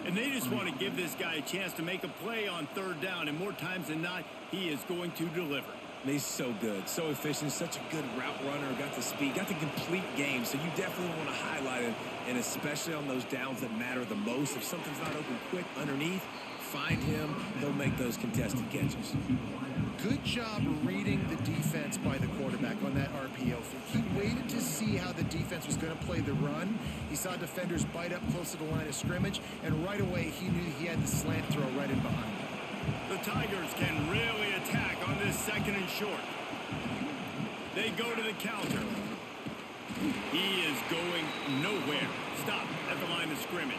And they just want to give this guy a chance to make a play on 3rd down. And more times than not, he is going to deliver. He's so good, so efficient, such a good route runner, got the speed, got the complete game, so you definitely want to highlight him, and especially on those downs that matter the most. If something's not open quick underneath, find him, he'll make those contested catches. Good job reading the defense by the quarterback on that RPO. He waited to see how the defense was going to play the run. He saw defenders bite up close to the line of scrimmage, and right away he knew he had the slant throw right in behind him. The Tigers can really attack on this 2nd and short. They go to the counter. He is going nowhere. Stop at the line of scrimmage.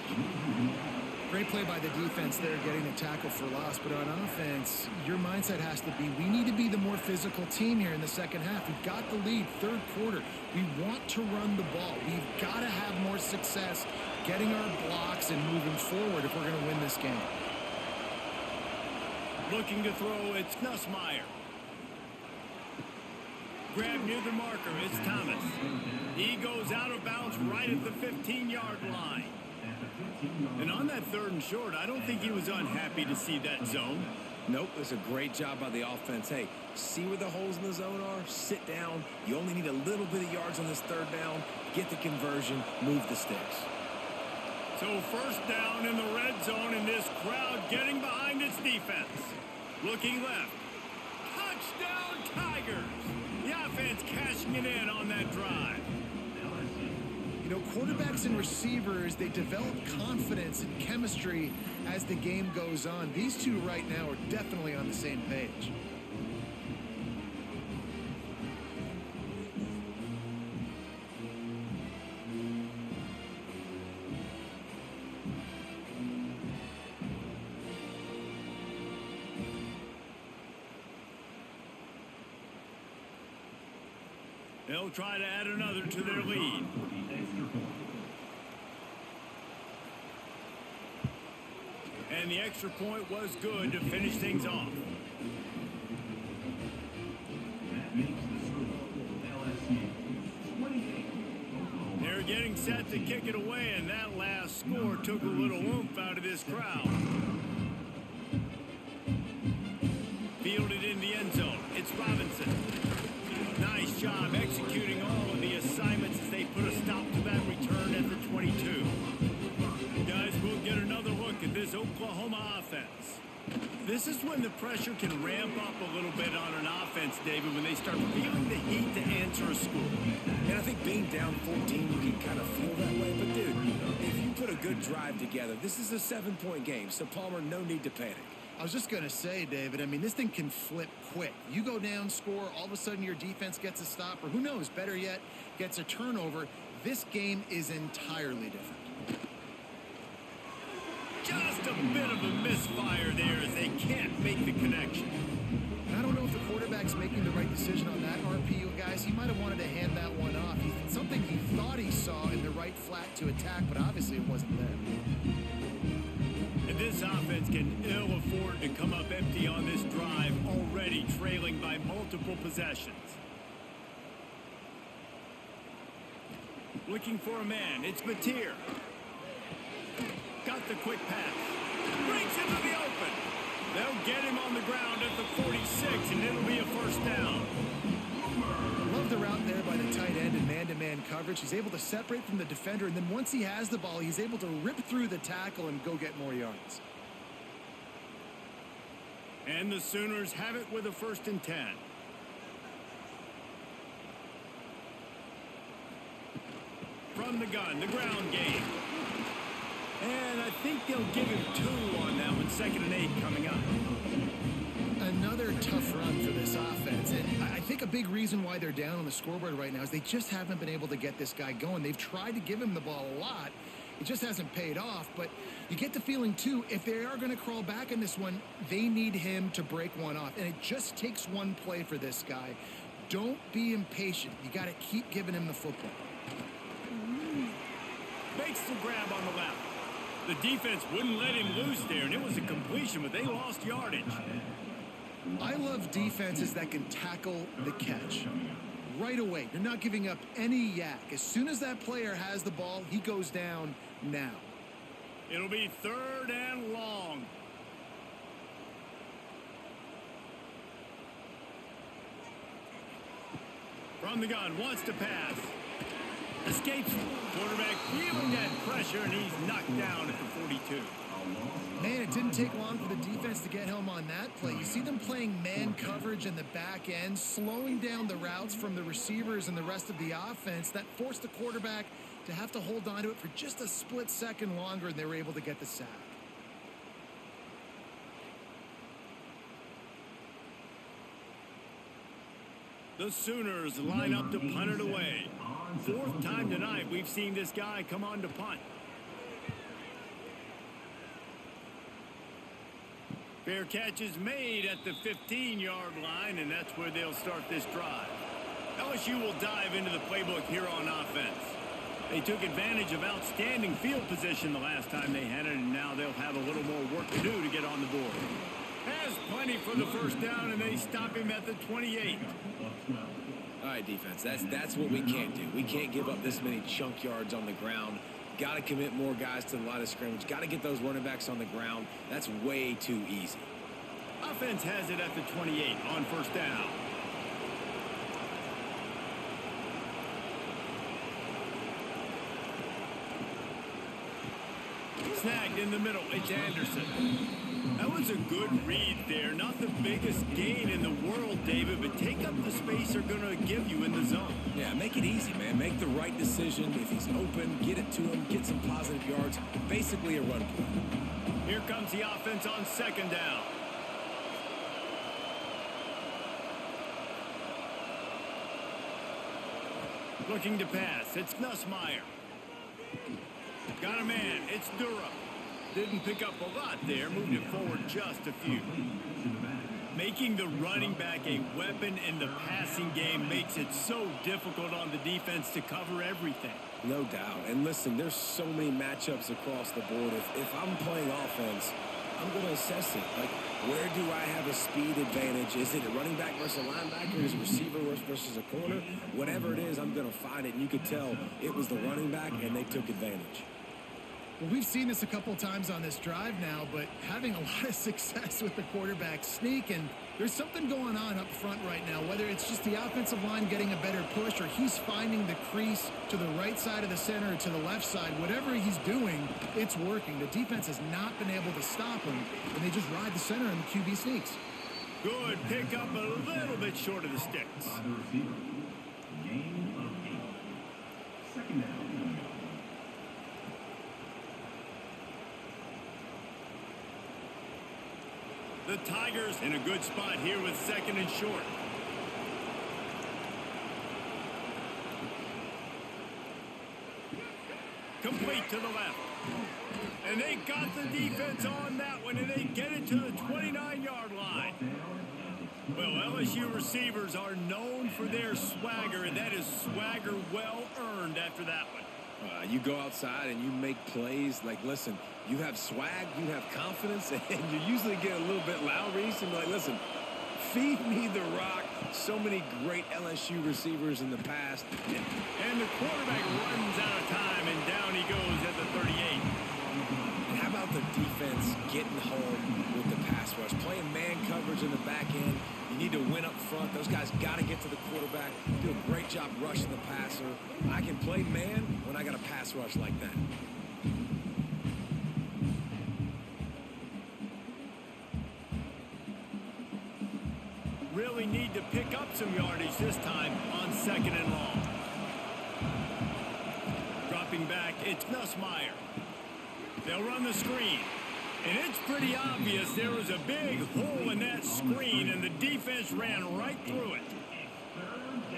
Great play by the defense there, getting the tackle for loss. But on offense, your mindset has to be, we need to be the more physical team here in the 2nd half. We've got the lead, 3rd quarter. We want to run the ball. We've got to have more success getting our blocks and moving forward if we're going to win this game. Looking to throw, it's Nussmeier. Grab near the marker, it's Thomas. He goes out of bounds right at the 15-yard line. And on that 3rd and short, I don't think he was unhappy to see that zone. Nope, it was a great job by the offense. Hey, see where the holes in the zone are? Sit down. You only need a little bit of yards on this 3rd down. Get the conversion, move the sticks. So 1st down in the red zone, and this crowd getting behind its defense. Looking left. Touchdown Tigers! The offense cashing it in on that drive. You know, quarterbacks and receivers, they develop confidence and chemistry as the game goes on. These two right now are definitely on the same page. They'll try to add another to their lead. And the extra point was good to finish things off. They're getting set to kick it away, and that last score took a little oomph out of this crowd. Fielded in the end zone. It's Robinson. Nice job executing all of the assignments as they put a stop to that return at the 22. Guys, we'll get another look at this Oklahoma offense. This is when the pressure can ramp up a little bit on an offense, David, when they start feeling the heat to answer a score. And I think being down 14, you can kind of feel that way. But, dude, if you put good drive together. This is a 7-point game, so Palmer, no need to panic. I was just going to say, David, I mean, this thing can flip quick. You go down, score, all of a sudden your defense gets a stop, or who knows, better yet, gets a turnover. This game is entirely different. Just a bit of a misfire there as they can't make the connection. I don't know if the quarterback's making the right decision on that RPU, guys. He might have wanted to hand that one off. Something he thought he saw in the right flat to attack, but obviously it wasn't there. And this offense can ill afford to come up empty on this drive, already trailing by multiple possessions. Looking for a man. It's Mateer. Got the quick pass. Breaks into the open. They'll get him on the ground at the 46, and it'll be a first down. I love the route there by the tight end in man-to-man coverage. He's able to separate from the defender, and then once he has the ball, he's able to rip through the tackle and go get more yards. And the Sooners have it with a 1st and 10. From the gun, the ground game. And I think they'll give him 2 on that one. 2nd and 8 coming up. Another tough run for this offense. And I think a big reason why they're down on the scoreboard right now is they just haven't been able to get this guy going. They've tried to give him the ball a lot. It just hasn't paid off. But you get the feeling, too, if they are going to crawl back in this one, they need him to break one off. And it just takes one play for this guy. Don't be impatient. You got to keep giving him the football. Makes the grab on the left. The defense wouldn't let him loose there, and it was a completion, but they lost yardage. I love defenses that can tackle the catch. Right away, you're not giving up any yak. As soon as that player has the ball, he goes down now. It'll be 3rd and long. From the gun, wants to pass. Escapes. Quarterback feeling that pressure, and he's knocked down at the 42. Man, it didn't take long for the defense to get home on that play. You see them playing man coverage in the back end, slowing down the routes from the receivers and the rest of the offense. That forced the quarterback to have to hold on to it for just a split second longer, and they were able to get the sack. The Sooners line up to punt it away. 4th time tonight we've seen this guy come on to punt. Fair catch is made at the 15-yard line, and that's where they'll start this drive. LSU will dive into the playbook here on offense. They took advantage of outstanding field position the last time they had it, and now they'll have a little more work to do to get on the board. Has plenty for the first down, and they stop him at the 28. All right, defense, that's what we can't do. We can't give up this many chunk yards on the ground. Got to commit more guys to the line of scrimmage. Got to get those running backs on the ground. That's way too easy. Offense has it at the 28 on 1st down. Snagged in the middle. It's Anderson. That was a good read there. Not the biggest gain in the world, David, but take up the space they're going to give you in the zone. Yeah, make it easy, man. Make the right decision. If he's open, get it to him, get some positive yards. Basically a run play. Here comes the offense on 2nd down. Looking to pass. It's Nussmeier. Got a man. It's Durham. Didn't pick up a lot there. Moved it forward just a few. Making the running back a weapon in the passing game makes it so difficult on the defense to cover everything. No doubt. And listen, there's so many matchups across the board. If I'm playing offense, I'm going to assess it. Like, where do I have a speed advantage? Is it a running back versus a linebacker? Is it a receiver versus a corner? Whatever it is, I'm going to find it. And you could tell it was the running back, and they took advantage. Well, we've seen this a couple of times on this drive now, but having a lot of success with the quarterback sneak, and there's something going on up front right now, whether it's just the offensive line getting a better push or he's finding the crease to the right side of the center or to the left side. Whatever he's doing, it's working. The defense has not been able to stop him, and they just ride the center and the QB sneaks. Good pick up a little bit short of the sticks. The Tigers in a good spot here with second and short. Complete to the left. And they got the defense on that one, and they get it to the 29-yard line. Well, LSU receivers are known for their swagger, and that is swagger well earned after that one. You go outside and you make plays. Like, listen, you have swag, you have confidence, and you usually get a little bit loud, Reese, and be like, listen, feed me the rock. So many great LSU receivers in the past. And the quarterback runs out of time, and down he goes at the 38. And how about the defense getting home with the pass rush? Playing man coverage in the back end. You need to win up front. Those guys got to get to the quarterback. Do a great job rushing the passer. I can play man when I got a pass rush like that. Really need to pick up some yardage this time on second and long. Dropping back, it's Nussmeier. They'll run the screen. And it's pretty obvious there was a big hole in that screen, and the defense ran right through it.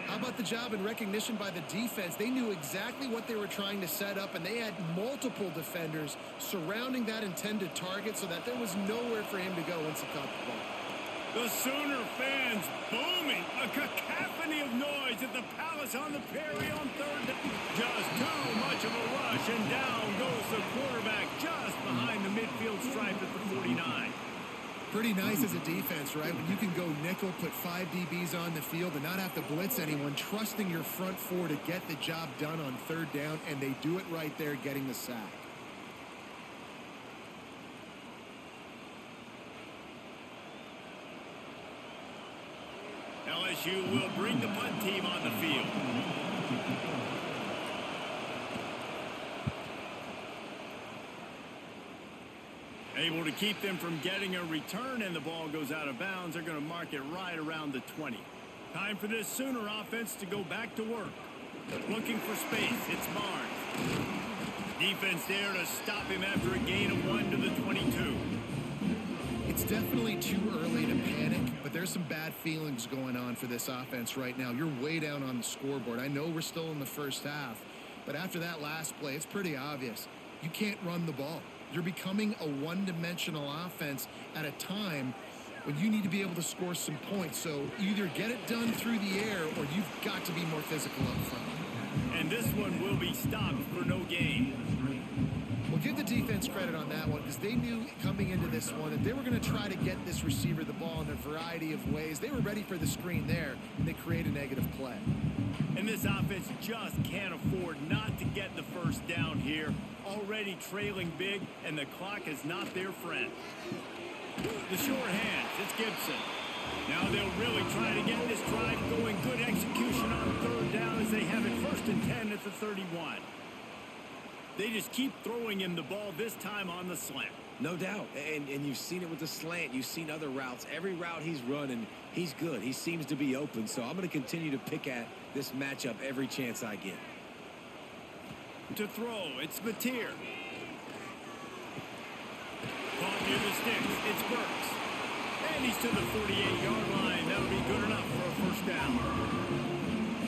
How about the job and recognition by the defense? They knew exactly what they were trying to set up, and they had multiple defenders surrounding that intended target so that there was nowhere for him to go once he caught the ball. The Sooner fans booming. A cacophony of noise at the Palace on the Prairie on third down. Just too much of a rush, and down goes the quarterback just behind the midfield stripe at the 49. Pretty nice as a defense, right? When you can go nickel, put 5 DBs on the field and not have to blitz anyone, trusting your front four to get the job done on third down, and they do it right there, getting the sack. LSU will bring the punt team on the field. Able to keep them from getting a return, and the ball goes out of bounds. They're going to mark it right around the 20. Time for this Sooner offense to go back to work. Looking for space. It's Barnes. Defense there to stop him after a gain of 1 to the 22. It's definitely too early to panic, but there's some bad feelings going on for this offense right now. You're way down on the scoreboard. I know we're still in the first half, but after that last play, it's pretty obvious. You can't run the ball. You're becoming a one-dimensional offense at a time when you need to be able to score some points. So either get it done through the air or you've got to be more physical up front. And this one will be stopped for no gain. Well, give the defense credit on that one because they knew coming into this one that they were going to try to get this receiver the ball in a variety of ways. They were ready for the screen there, and they create a negative play. And this offense just can't afford not to get the first down here. Already trailing big, and the clock is not their friend. The short hands, it's Gibson. Now they'll really try to get this drive going. Good execution on third down as they have it 1st and 10 at the 31. They just keep throwing him the ball, this time on the slant. No doubt, and you've seen it with the slant. You've seen other routes. Every route he's running, he's good. He seems to be open, so I'm going to continue to pick at this matchup every chance I get. To throw, it's Mateer. Caught near the sticks, it's Burks. And he's to the 48-yard line. That'll be good enough for a first down.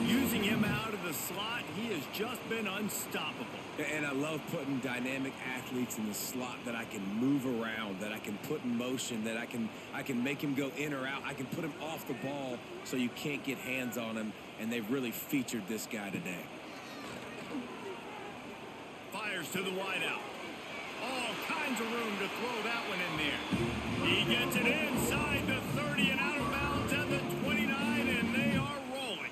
Using him out of the slot, he has just been unstoppable. And I love putting dynamic athletes in the slot that I can move around, that I can put in motion, that I can make him go in or out. I can put him off the ball so you can't get hands on him, and they've really featured this guy today. Fires to the wideout. All kinds of room to throw that one in there. He gets it inside the 30 and out of bounds at the 29, and they are rolling.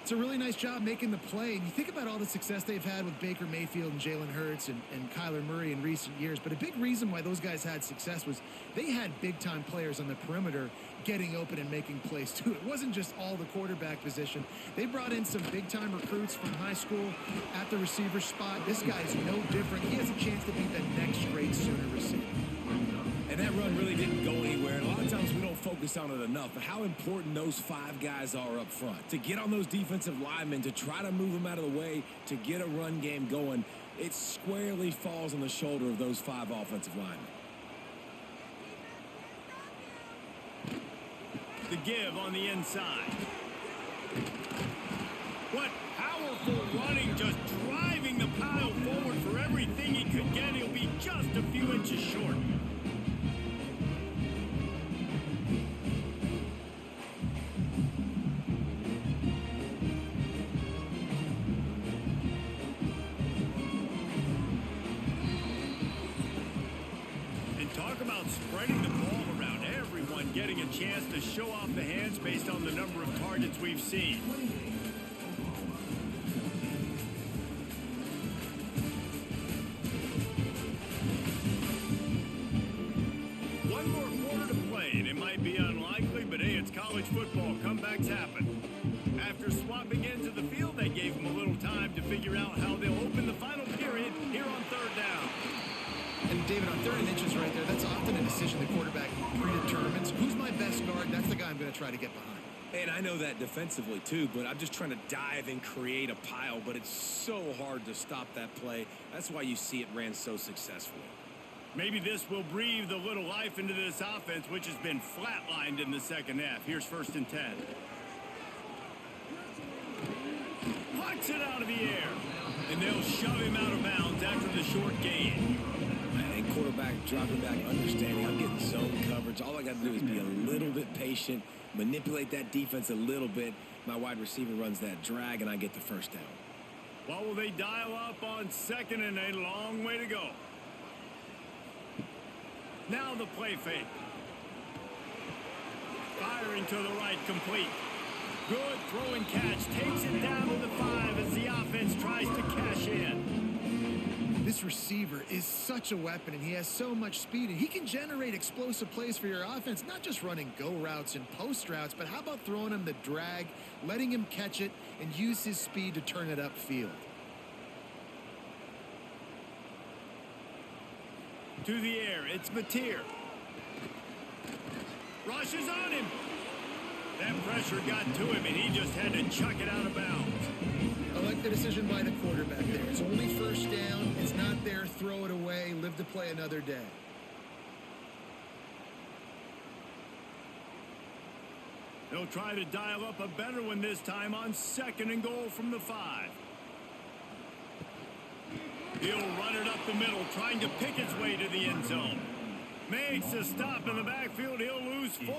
It's a really nice job making the play. And you think about all the success they've had with Baker Mayfield and Jalen Hurts and Kyler Murray in recent years. But a big reason why those guys had success was they had big-time players on the perimeter getting open and making plays, too. It wasn't just all the quarterback position. They brought in some big-time recruits from high school at the receiver spot. This guy's no different. He has a chance to be the next great Sooner receiver. And that run really didn't go anywhere. And a lot of times we don't focus on it enough. But how important those 5 guys are up front. To get on those defensive linemen, to try to move them out of the way, to get a run game going, it squarely falls on the shoulder of those 5 offensive linemen. give on the inside. What powerful running, just driving the pile forward for everything he could get. He'll be just a few inches short. Talk about spreading the ball around, everyone getting a chance to show off the hands based on the number of targets we've seen. One more quarter to play, and it might be unlikely, but hey, it's college football. Comebacks happen. After swapping ends of the field, they gave them a little time to figure out how they'll open the final period here on third down. And David, on 3rd and inches right there, that's often a decision the quarterback predetermines. Who's my best guard? That's the guy I'm going to try to get behind. And I know that defensively, too, but I'm just trying to dive and create a pile, but it's so hard to stop that play. That's why you see it ran so successfully. Maybe this will breathe a little life into this offense, which has been flatlined in the second half. Here's 1st and 10. Plucks it out of the air. And they'll shove him out of bounds after the short gain. And quarterback dropping back, understanding I'm getting zone coverage. All I got to do is be a little bit patient, manipulate that defense a little bit. My wide receiver runs that drag, and I get the first down. Well, will they dial up on 2nd and a long way to go? Now the play fake. Firing to the right, complete. Good throw and catch. Takes it down to the 5 as the offense tries to cash in. This receiver is such a weapon, and he has so much speed, and he can generate explosive plays for your offense, not just running go routes and post routes, but how about throwing him the drag, letting him catch it, and use his speed to turn it upfield. To the air, it's Mateer. Rushes on him. That pressure got to him, and he just had to chuck it out of bounds. I like the decision by the quarterback there. It's only 1st down. It's not there. Throw it away. Live to play another day. They'll try to dial up a better one this time on 2nd and goal from the 5. He'll run it up the middle, trying to pick his way to the end zone. Makes a stop in the backfield. He'll lose 4.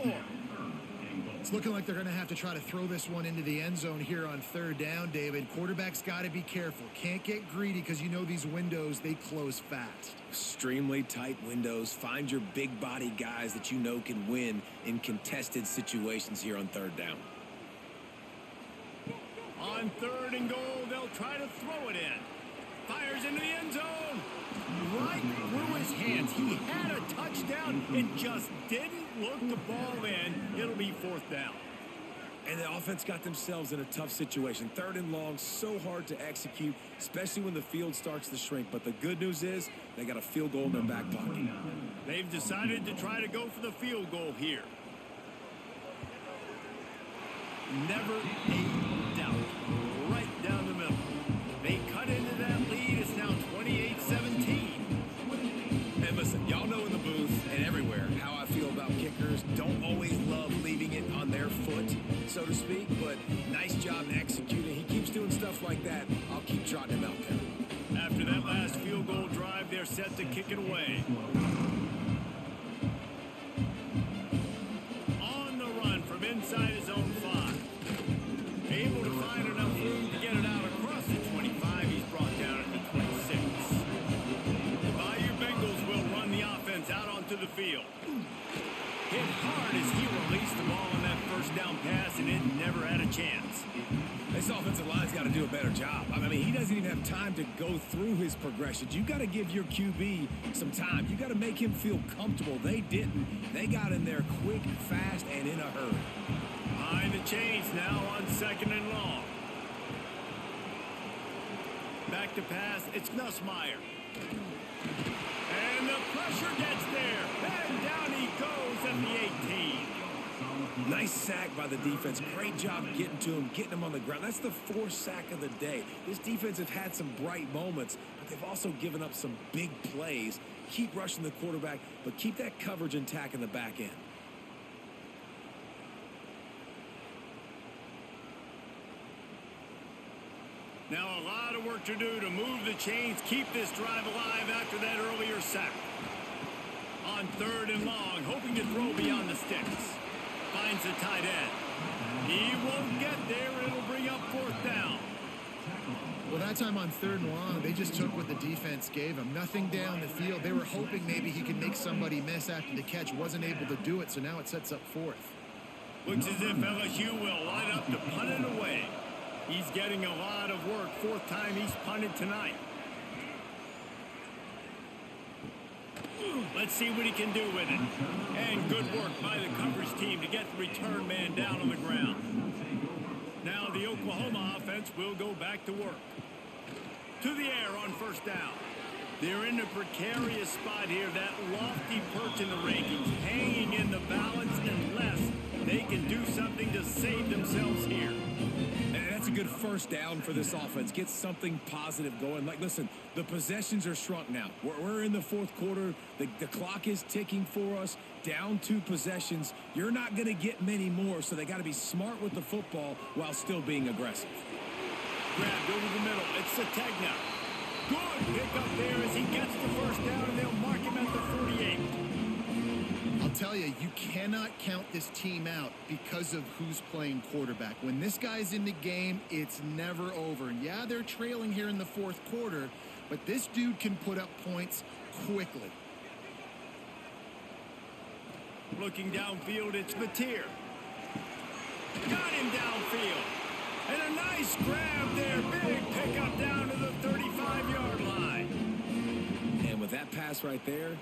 It's looking like they're going to have to try to throw this one into the end zone here on 3rd down, David. Quarterback's got to be careful. Can't get greedy because you know these windows, they close fast. Extremely tight windows. Find your big body guys that you know can win in contested situations here on 3rd down. On 3rd and goal, they'll try to throw it in. Fires into the end zone. Right through his hands. He had a touchdown and just didn't look the ball in. It'll be 4th down. And the offense got themselves in a tough situation. 3rd and long, so hard to execute, especially when the field starts to shrink. But the good news is they got a field goal in their back pocket. They've decided to try to go for the field goal here. Never a doubt. Right down the middle. They cut into that lead. It's now 28-17. And listen, y'all know in the booth and everywhere how I feel about kickers. Don't always love leaving it on their foot, so to speak, but nice job executing. He keeps doing stuff like that. I'll keep trotting him out there. After that last field goal drive, they're set to kick it away. On the run from inside his own 5. Able to find enough room to get it out across the 25. He's brought down at the 26. The Bayou Bengals will run the offense out onto the field. Hit hard as he released the ball on that 1st down pass, and it never had a chance. This offensive line's got to do a better job. I mean, he doesn't even have time to go through his progressions. You got to give your QB some time. You got to make him feel comfortable. They didn't. They got in there quick, fast, and in a hurry. Behind the chains now on 2nd and long. Back to pass. It's Nussmeier. And the pressure gets there. And down he goes at the 18. Nice sack by the defense. Great job getting to him, getting him on the ground. That's the 4th sack of the day. This defense have had some bright moments, but they've also given up some big plays. Keep rushing the quarterback, but keep that coverage intact in the back end. Now a lot of work to do to move the chains, keep this drive alive after that earlier sack. On 3rd and long, hoping to throw beyond the sticks. Finds the tight end. He won't get there. It'll bring up 4th down. Well, that time on 3rd and long, they just took what the defense gave him. Nothing down the field. They were hoping maybe he could make somebody miss after the catch. Wasn't able to do it, so now it sets up 4th. Looks as if LSU will line up to punt it away. He's getting a lot of work. 4th time he's punted tonight. Let's see what he can do with it. And good work by the coverage team to get the return man down on the ground. Now the Oklahoma offense will go back to work. To the air on 1st down. They're in a precarious spot here. That lofty perch in the rankings, hanging in the balance unless they can do something to save themselves here. And that's a good 1st down for this offense. Get something positive going. Like, listen, the possessions are shrunk now. We're in the 4th quarter. The clock is ticking for us. Down 2 possessions. You're not going to get many more, so they got to be smart with the football while still being aggressive. Grabbed over the middle. It's Sategna. Good pick up there as he gets the 1st down, and they'll mark him at the 48. I'll tell you, you cannot count this team out because of who's playing quarterback. When this guy's in the game, it's never over. And yeah, they're trailing here in the 4th quarter, but this dude can put up points quickly. Looking downfield, it's Mateer. Got him downfield. And a nice grab there. Big pickup down to the 35-yard line. And with that pass right there,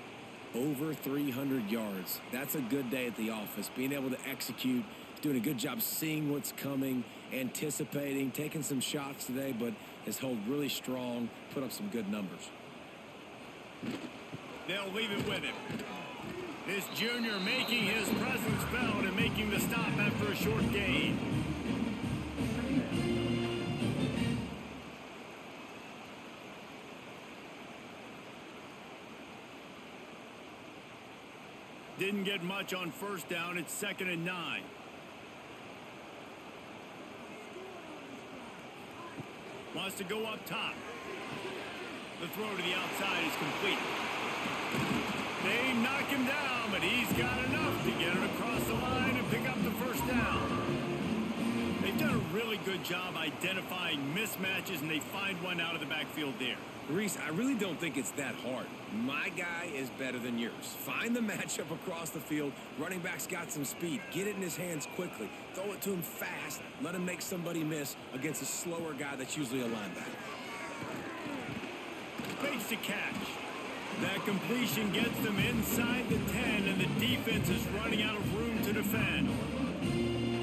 over 300 yards. That's a good day at the office. Being able to execute, doing a good job seeing what's coming, anticipating, taking some shots today, but has held really strong, put up some good numbers. They'll leave it with him. This junior making his presence felt and making the stop after a short gain. Didn't get much on 1st down. It's 2nd and 9. Wants to go up top. The throw to the outside is complete. They knock him down, but he's got enough to get it across the line and pick up the 1st down. They've done a really good job identifying mismatches, and they find one out of the backfield there. Reese, I really don't think it's that hard. My guy is better than yours. Find the matchup across the field. Running back's got some speed. Get it in his hands quickly. Throw it to him fast. Let him make somebody miss against a slower guy that's usually a linebacker. Fakes the catch. That completion gets them inside the 10, and the defense is running out of room to defend.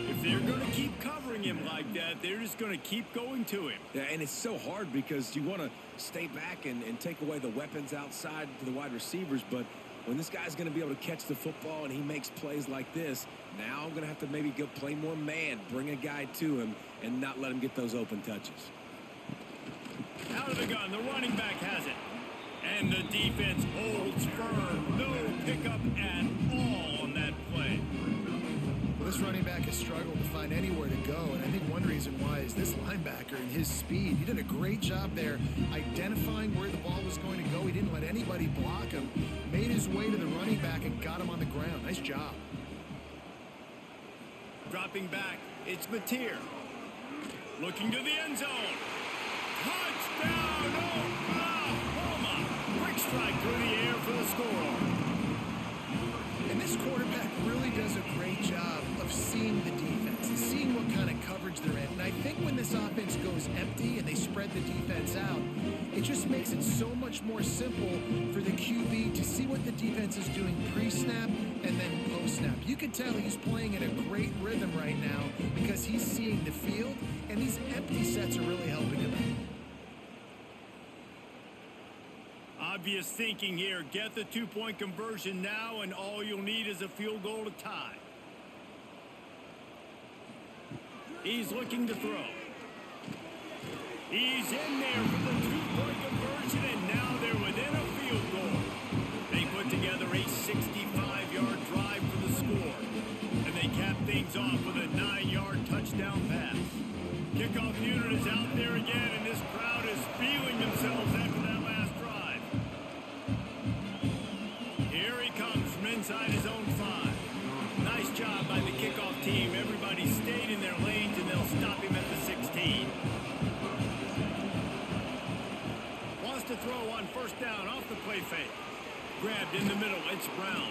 If they're going to keep covering him like that, they're just going to keep going to him. Yeah, and it's so hard because you want to stay back and take away the weapons outside to the wide receivers, but when this guy's going to be able to catch the football and he makes plays like this, now I'm going to have to maybe go play more man, bring a guy to him, and not let him get those open touches. Out of the gun, the running back has it. And the defense holds firm. No pickup at all on that play. Well, this running back has struggled to find anywhere to go, and I think one reason why is this linebacker and his speed. He did a great job there identifying where the ball was going to go. He didn't let anybody block him, made his way to the running back and got him on the ground. Nice job. Dropping back, it's Mateer. Looking to the end zone. Touchdown, Oklahoma! Quick strike through the air for the score. And this quarterback really does a great job of seeing the defense and seeing what kind of coverage they're in. And I think when this offense goes empty and they spread the defense out, it just makes it so much more simple for the QB to see what the defense is doing pre-snap and then post-snap. You can tell he's playing in a great rhythm right now because he's seeing the field, and these empty sets are really helping him out. Obvious thinking here. Get the two-point conversion now, and all you'll need is a field goal to tie. He's looking to throw. He's in there for the two-point conversion, and now they're within a field goal. They put together a 65-yard drive for the score, and they cap things off with a 9-yard touchdown pass. Kickoff unit is out there again, and this crowd is feeling themselves after that last drive. Here he comes from inside his own 5. Nice job by the kickoff team. Everybody stayed in their lanes, and they'll stop him at the 16. Wants to throw on first down off the play fake. Grabbed in the middle. It's Brown.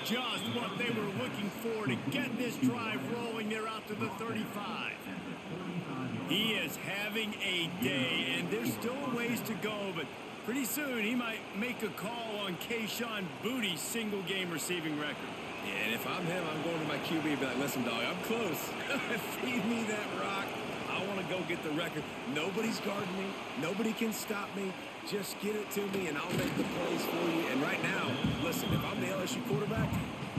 Just what they were looking for to get this drive rolling. They're out to the 35. He is having a day, and there's still a ways to go, but pretty soon he might make a call on Kayshon Boutte's single-game receiving record. Yeah, and if I'm him, I'm going to my QB and be like, listen, dog, I'm close. Feed me that rock. I want to go get the record. Nobody's guarding me. Nobody can stop me. Just get it to me, and I'll make the plays for you. And right now, listen, if I'm the LSU quarterback,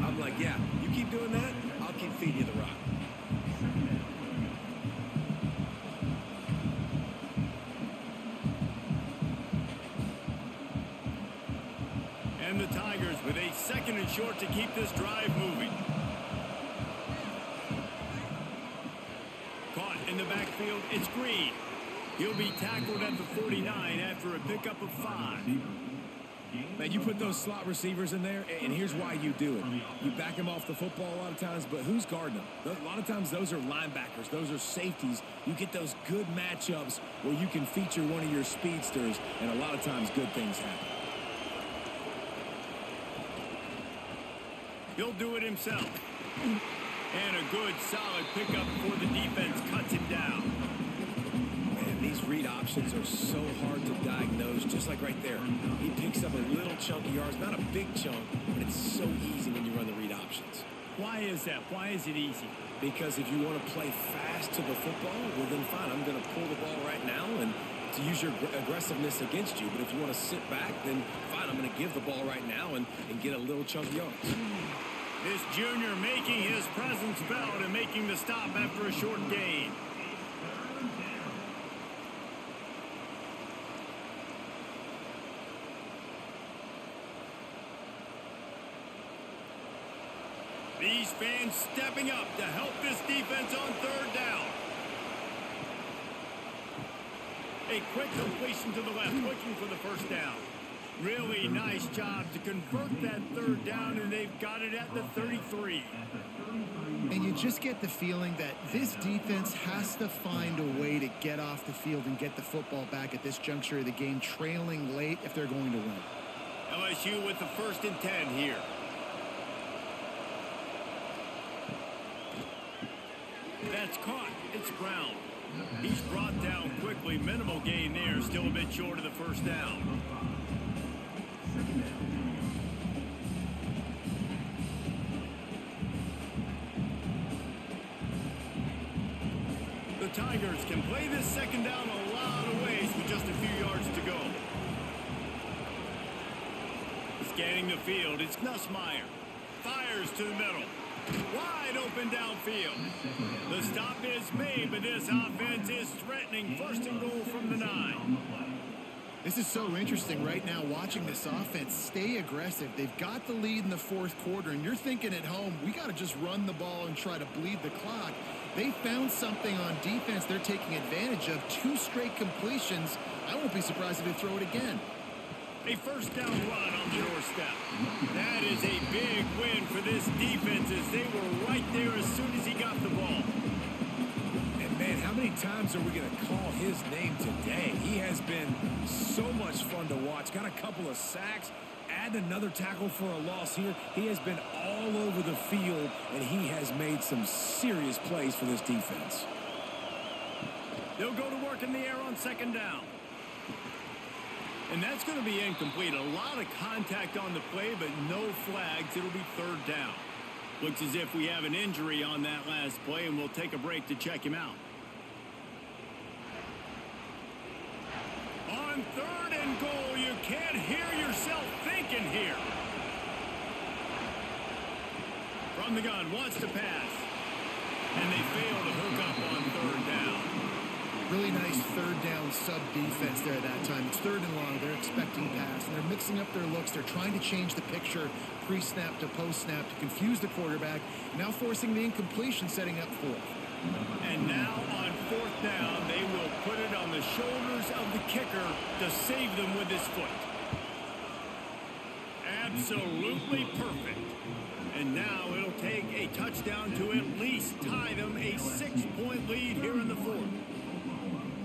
I'm like, yeah, you keep doing that, I'll keep feeding you the rock. And the Tigers with a 2nd and short to keep this drive moving. Caught in the backfield, it's Green. He'll be tackled at the 49 after a pickup of 5. Man, you put those slot receivers in there, and here's why you do it. You back them off the football a lot of times, but who's guarding them? A lot of times those are linebackers. Those are safeties. You get those good matchups where you can feature one of your speedsters, and a lot of times good things happen. He'll do it himself. And a good, solid pickup before the defense cuts him down. Man, these read options are so hard to diagnose, just like right there. He picks up a little chunk of yards, not a big chunk, but it's so easy when you run the read options. Why is that? Why is it easy? Because if you want to play fast to the football, well, then fine, I'm going to pull the ball right now and to use your aggressiveness against you. But if you want to sit back, then fine, I'm going to give the ball right now and get a little chunk of yards. This junior making his presence felt and making the stop after a short gain. These fans stepping up to help this defense on 3rd down. A quick completion to the left, looking for the first down. Really nice job to convert that 3rd down, and they've got it at the 33. And you just get the feeling that this defense has to find a way to get off the field and get the football back at this juncture of the game, trailing late if they're going to win. LSU with the 1st and 10 here. That's caught. It's Brown. He's brought down quickly. Minimal gain there. Still a bit short of the 1st down. The Tigers can play this 2nd down a lot of ways with just a few yards to go. Scanning the field, it's Nussmeier. Fires to the middle. Wide open downfield. The stop is made, but this offense is threatening. 1st and goal from the 9. This is so interesting right now, watching this offense stay aggressive. They've got the lead in the 4th quarter, and you're thinking at home, we got to just run the ball and try to bleed the clock. They found something on defense they're taking advantage of. 2 straight completions. I won't be surprised if they throw it again. A 1st down run on the doorstep. That is a big win for this defense as they were right there as soon as he got the ball. And man, how many times are we going to call his name today? He has been so much fun to watch. Got a couple of sacks. Add another tackle for a loss here. He has been all over the field, and he has made some serious plays for this defense. They'll go to work in the air on 2nd down. And that's going to be incomplete. A lot of contact on the play, but no flags. It'll be 3rd down. Looks as if we have an injury on that last play, and we'll take a break to check him out. On 3rd and goal, you can't hear yourself thinking here. From the gun, wants to pass. And they fail to hook up on 3rd down. Really nice 3rd down sub defense there at that time. It's 3rd and long. They're expecting pass, and they're mixing up their looks. They're trying to change the picture pre-snap to post-snap to confuse the quarterback. Now forcing the incompletion, setting up 4th. And now on fourth down, they will put it on the shoulders of the kicker to save them with his foot. Absolutely perfect. And now it'll take a touchdown to at least tie them a 6-point lead here in the fourth.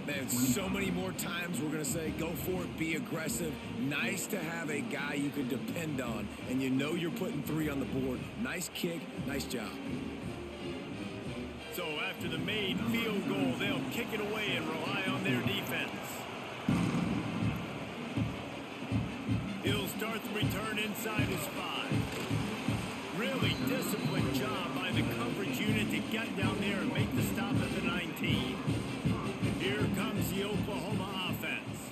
Man, so many more times we're going to say, go for it, be aggressive. Nice to have a guy you can depend on, and you know you're putting 3 on the board. Nice kick, nice job. So after the made field goal, they'll kick it away and rely on their defense. He'll start the return inside his 5. Really disciplined job by the coverage unit to get down there and make the stop at the 19. Here comes the Oklahoma offense.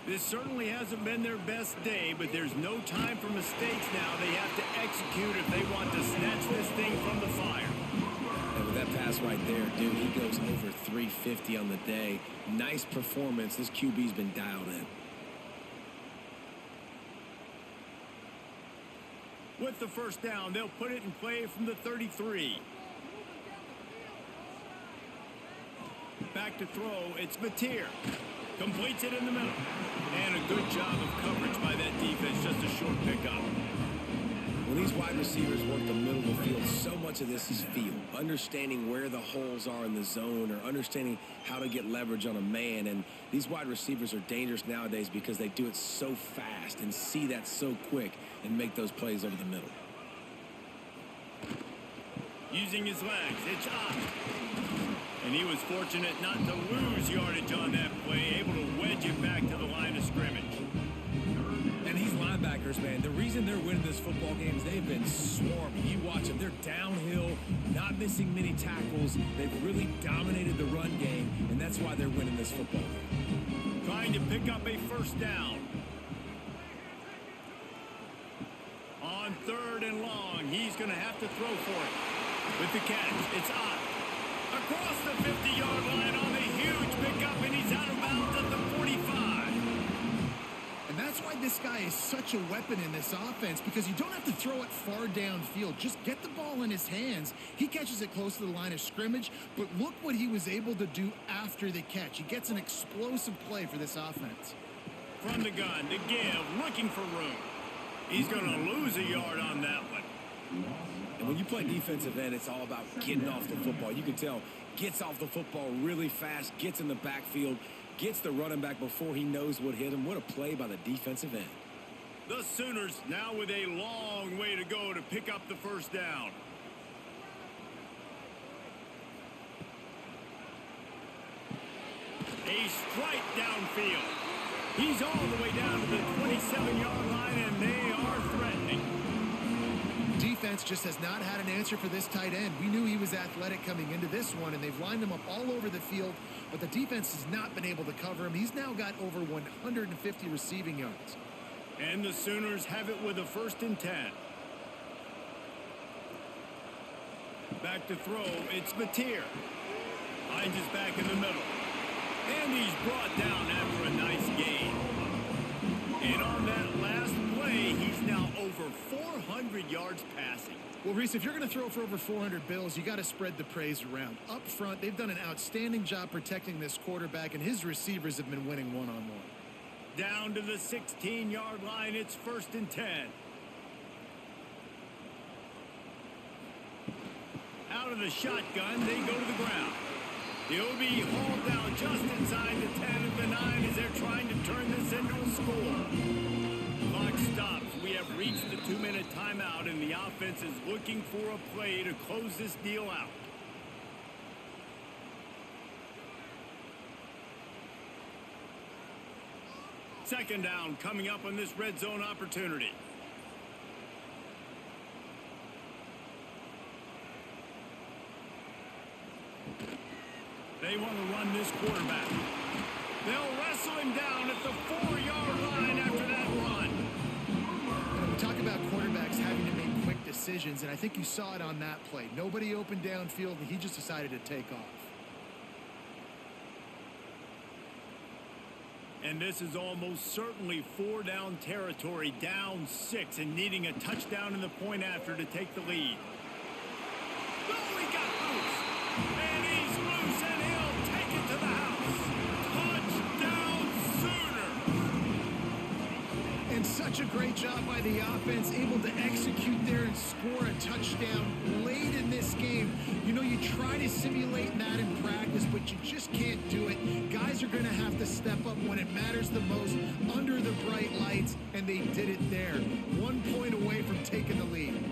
This certainly hasn't been their best day, but there's no time for mistakes now. They have to execute if they want to snatch this thing from the fire. And with that pass right there, dude, he goes over 350 on the day. Nice performance. This QB's been dialed in. With the first down, they'll put it in play from the 33. Back to throw, it's Mateer. Completes it in the middle. And a good job of coverage by that defense, just a short pickup. When these wide receivers work the middle of the field, so much of this is feel. Understanding where the holes are in the zone or understanding how to get leverage on a man. And these wide receivers are dangerous nowadays because they do it so fast and see that so quick and make those plays over the middle. Using his legs, it's up. And he was fortunate not to lose yardage on that play, able to wedge it back to the line of scrimmage. And these linebackers, man, the reason they're winning this football game is they've been swarming. You watch them, they're downhill, not missing many tackles. They've really dominated the run game, and that's why they're winning this football game. Trying to pick up a first down. On 3rd and long, he's going to have to throw for it. With the catch, it's up. Across the 50-yard line on a huge pickup, and he's out of bounds at the 45. And that's why this guy is such a weapon in this offense, because you don't have to throw it far downfield. Just get the ball in his hands. He catches it close to the line of scrimmage, but look what he was able to do after the catch. He gets an explosive play for this offense. From the gun to give, looking for room. He's going to lose a yard on that one. And when you play defensive end, it's all about getting off the football. You can tell, gets off the football really fast, gets in the backfield, gets the running back before he knows what hit him. What a play by the defensive end. The Sooners now with a long way to go to pick up the first down. A strike downfield. He's all the way down to the 27-yard line, and they are threatening. Defense just has not had an answer for this tight end. We knew he was athletic coming into this one, and they've lined him up all over the field, but the defense has not been able to cover him. He's now got over 150 receiving yards. And the Sooners have it with a 1st and 10. Back to throw, it's Mateer. Finds his back in the middle. And he's brought down after a nice gain. And on that last play, he's now over 400 yards passing. Well, Reese, if you're going to throw for over 400 bills, you got to spread the praise around. Up front, they've done an outstanding job protecting this quarterback, and his receivers have been winning one-on-one. Down to the 16-yard line, it's 1st and 10. Out of the shotgun, they go to the ground. He'll be hauled down just inside the 10 of the 9 as they're trying to turn this into a score. Clock stops. We have reached the 2-minute timeout, and the offense is looking for a play to close this deal out. Second down coming up on this red zone opportunity. They want to run this quarterback. They'll wrestle him down at the 4-yard line after that run. And we talk about quarterbacks having to make quick decisions, and I think you saw it on that play. Nobody opened downfield, and he just decided to take off. And this is almost certainly 4-down territory, down 6, and needing a touchdown in the point after to take the lead. Oh, he got loose. And he's loose, and he'll take it Such a great job by the offense, able to execute there and score a touchdown late in this game. You know, you try to simulate that in practice, but you just can't do it. Guys are going to have to step up when it matters the most under the bright lights, and they did it there. 1 point away from taking the lead.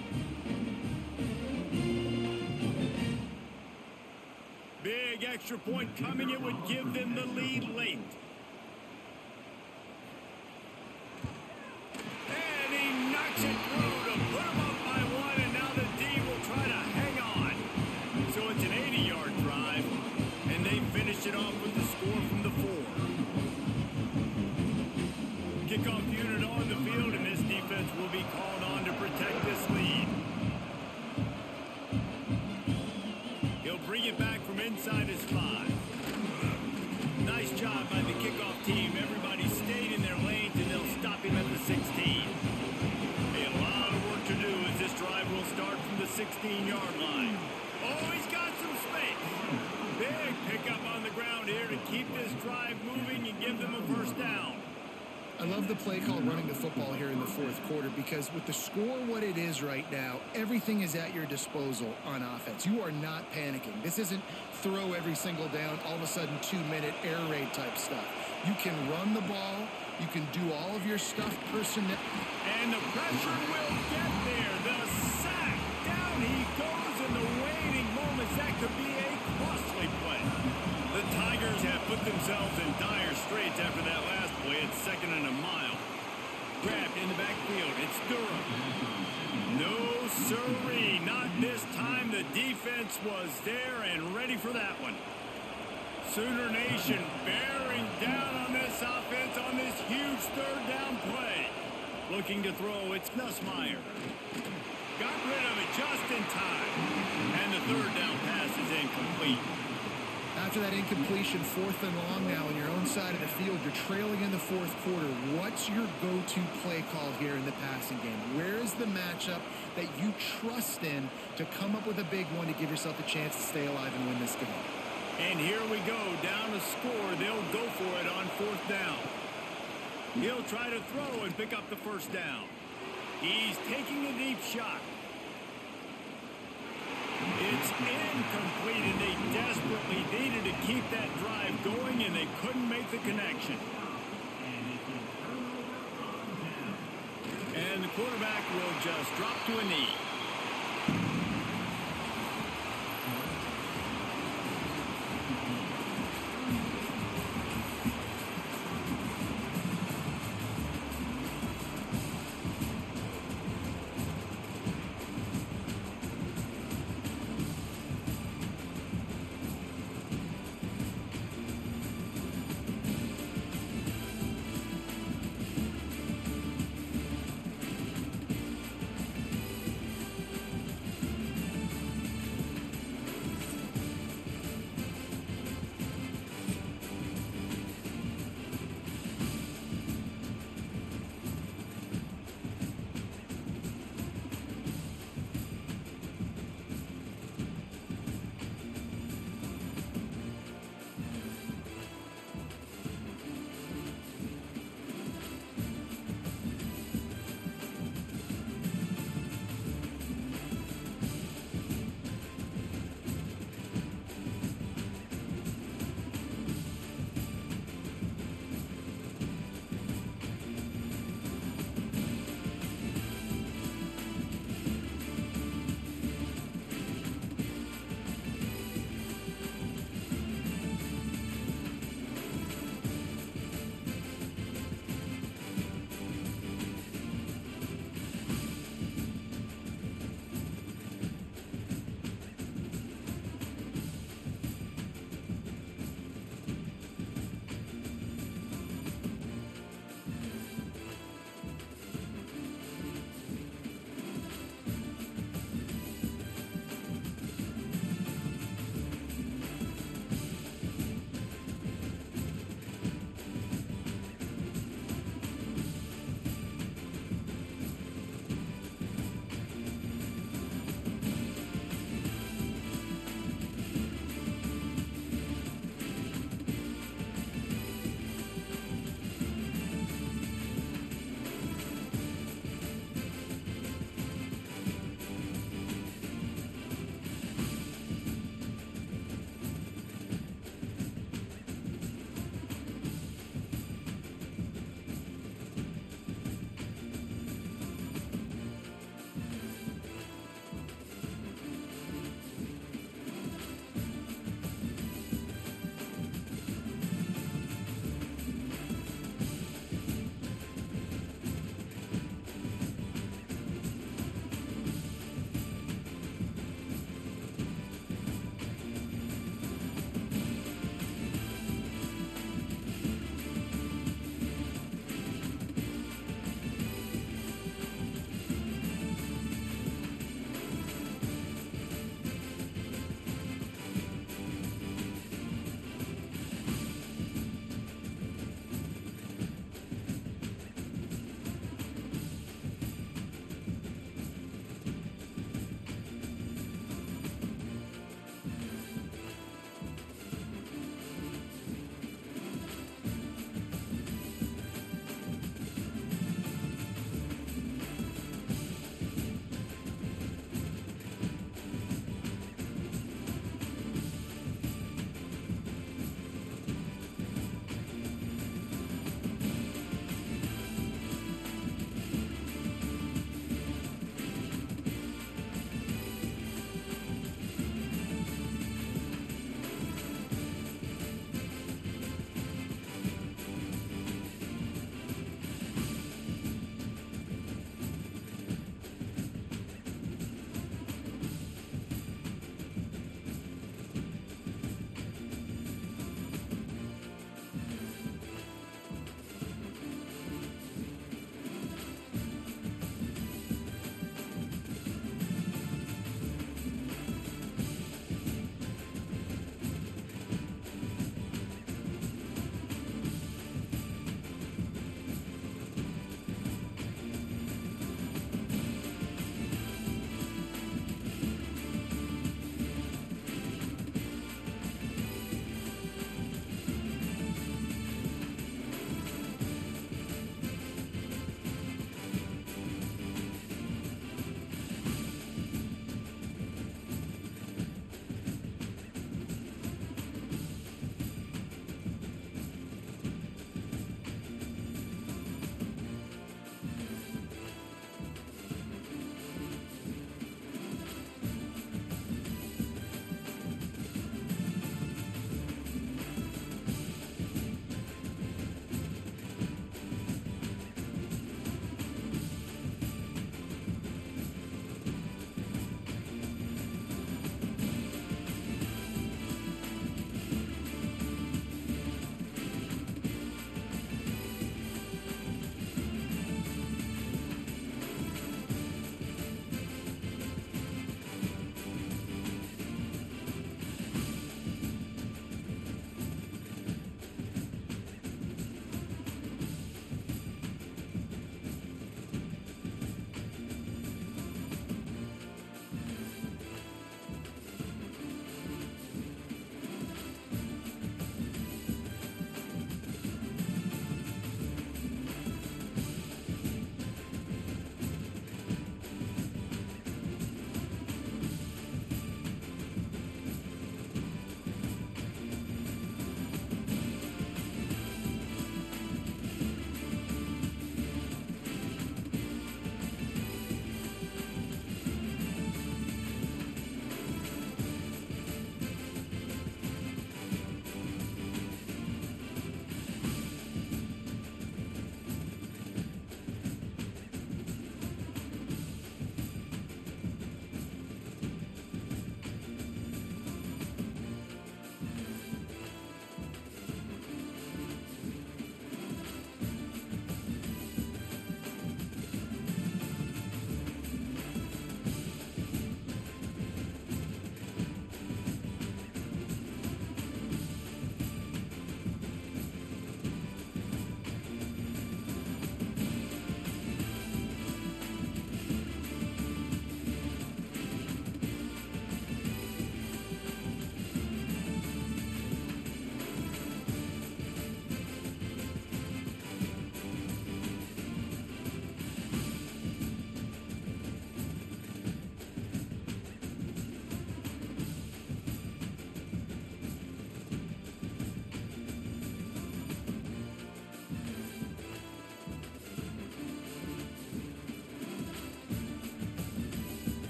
Big extra point coming. It would give them the lead late. And he knocks it through to put them up by one, and now the D will try to hang on. So it's an 80-yard drive, and they finish it off with the score from the 4. Kickoff unit on the field, and this defense will be called on to protect this lead. He'll bring it back from inside his 5. Nice job by the kickoff team. Everybody stayed in their lanes, and they'll stop him at the 16. A lot of work to do as this drive will start from the 16-yard line. Oh, he's got some space. Big pickup on the ground here to keep this drive moving and give them a first down. I love the play call running the football here in the fourth quarter, because with the score what it is right now, everything is at your disposal on offense. You are not panicking. This isn't throw every single down, all of a sudden 2-minute air raid type stuff. You can run the ball. You can do all of your stuff personnel. And the pressure will get there. The sack. Down he goes in the waiting moments. That could be a costly play. The Tigers have put themselves in dire straits after that last play. It's 2nd and a mile. Grabbed in the backfield. It's Durham. No siree. Not this time. The defense was there and ready for that one. Sooner Nation bearing down on this offense on this huge 3rd down play. Looking to throw. It's Nussmeier. Got rid of it just in time. And the 3rd down pass is incomplete. After that incompletion, 4th and long now on your own side of the field, you're trailing in the fourth quarter. What's your go-to play call here in the passing game? Where is the matchup that you trust in to come up with a big one to give yourself a chance to stay alive and win this game? And here we go, down to score. They'll go for it on 4th down. He'll try to throw and pick up the first down. He's taking a deep shot. It's incomplete, and they desperately needed to keep that drive going, and they couldn't make the connection. And the quarterback will just drop to a knee.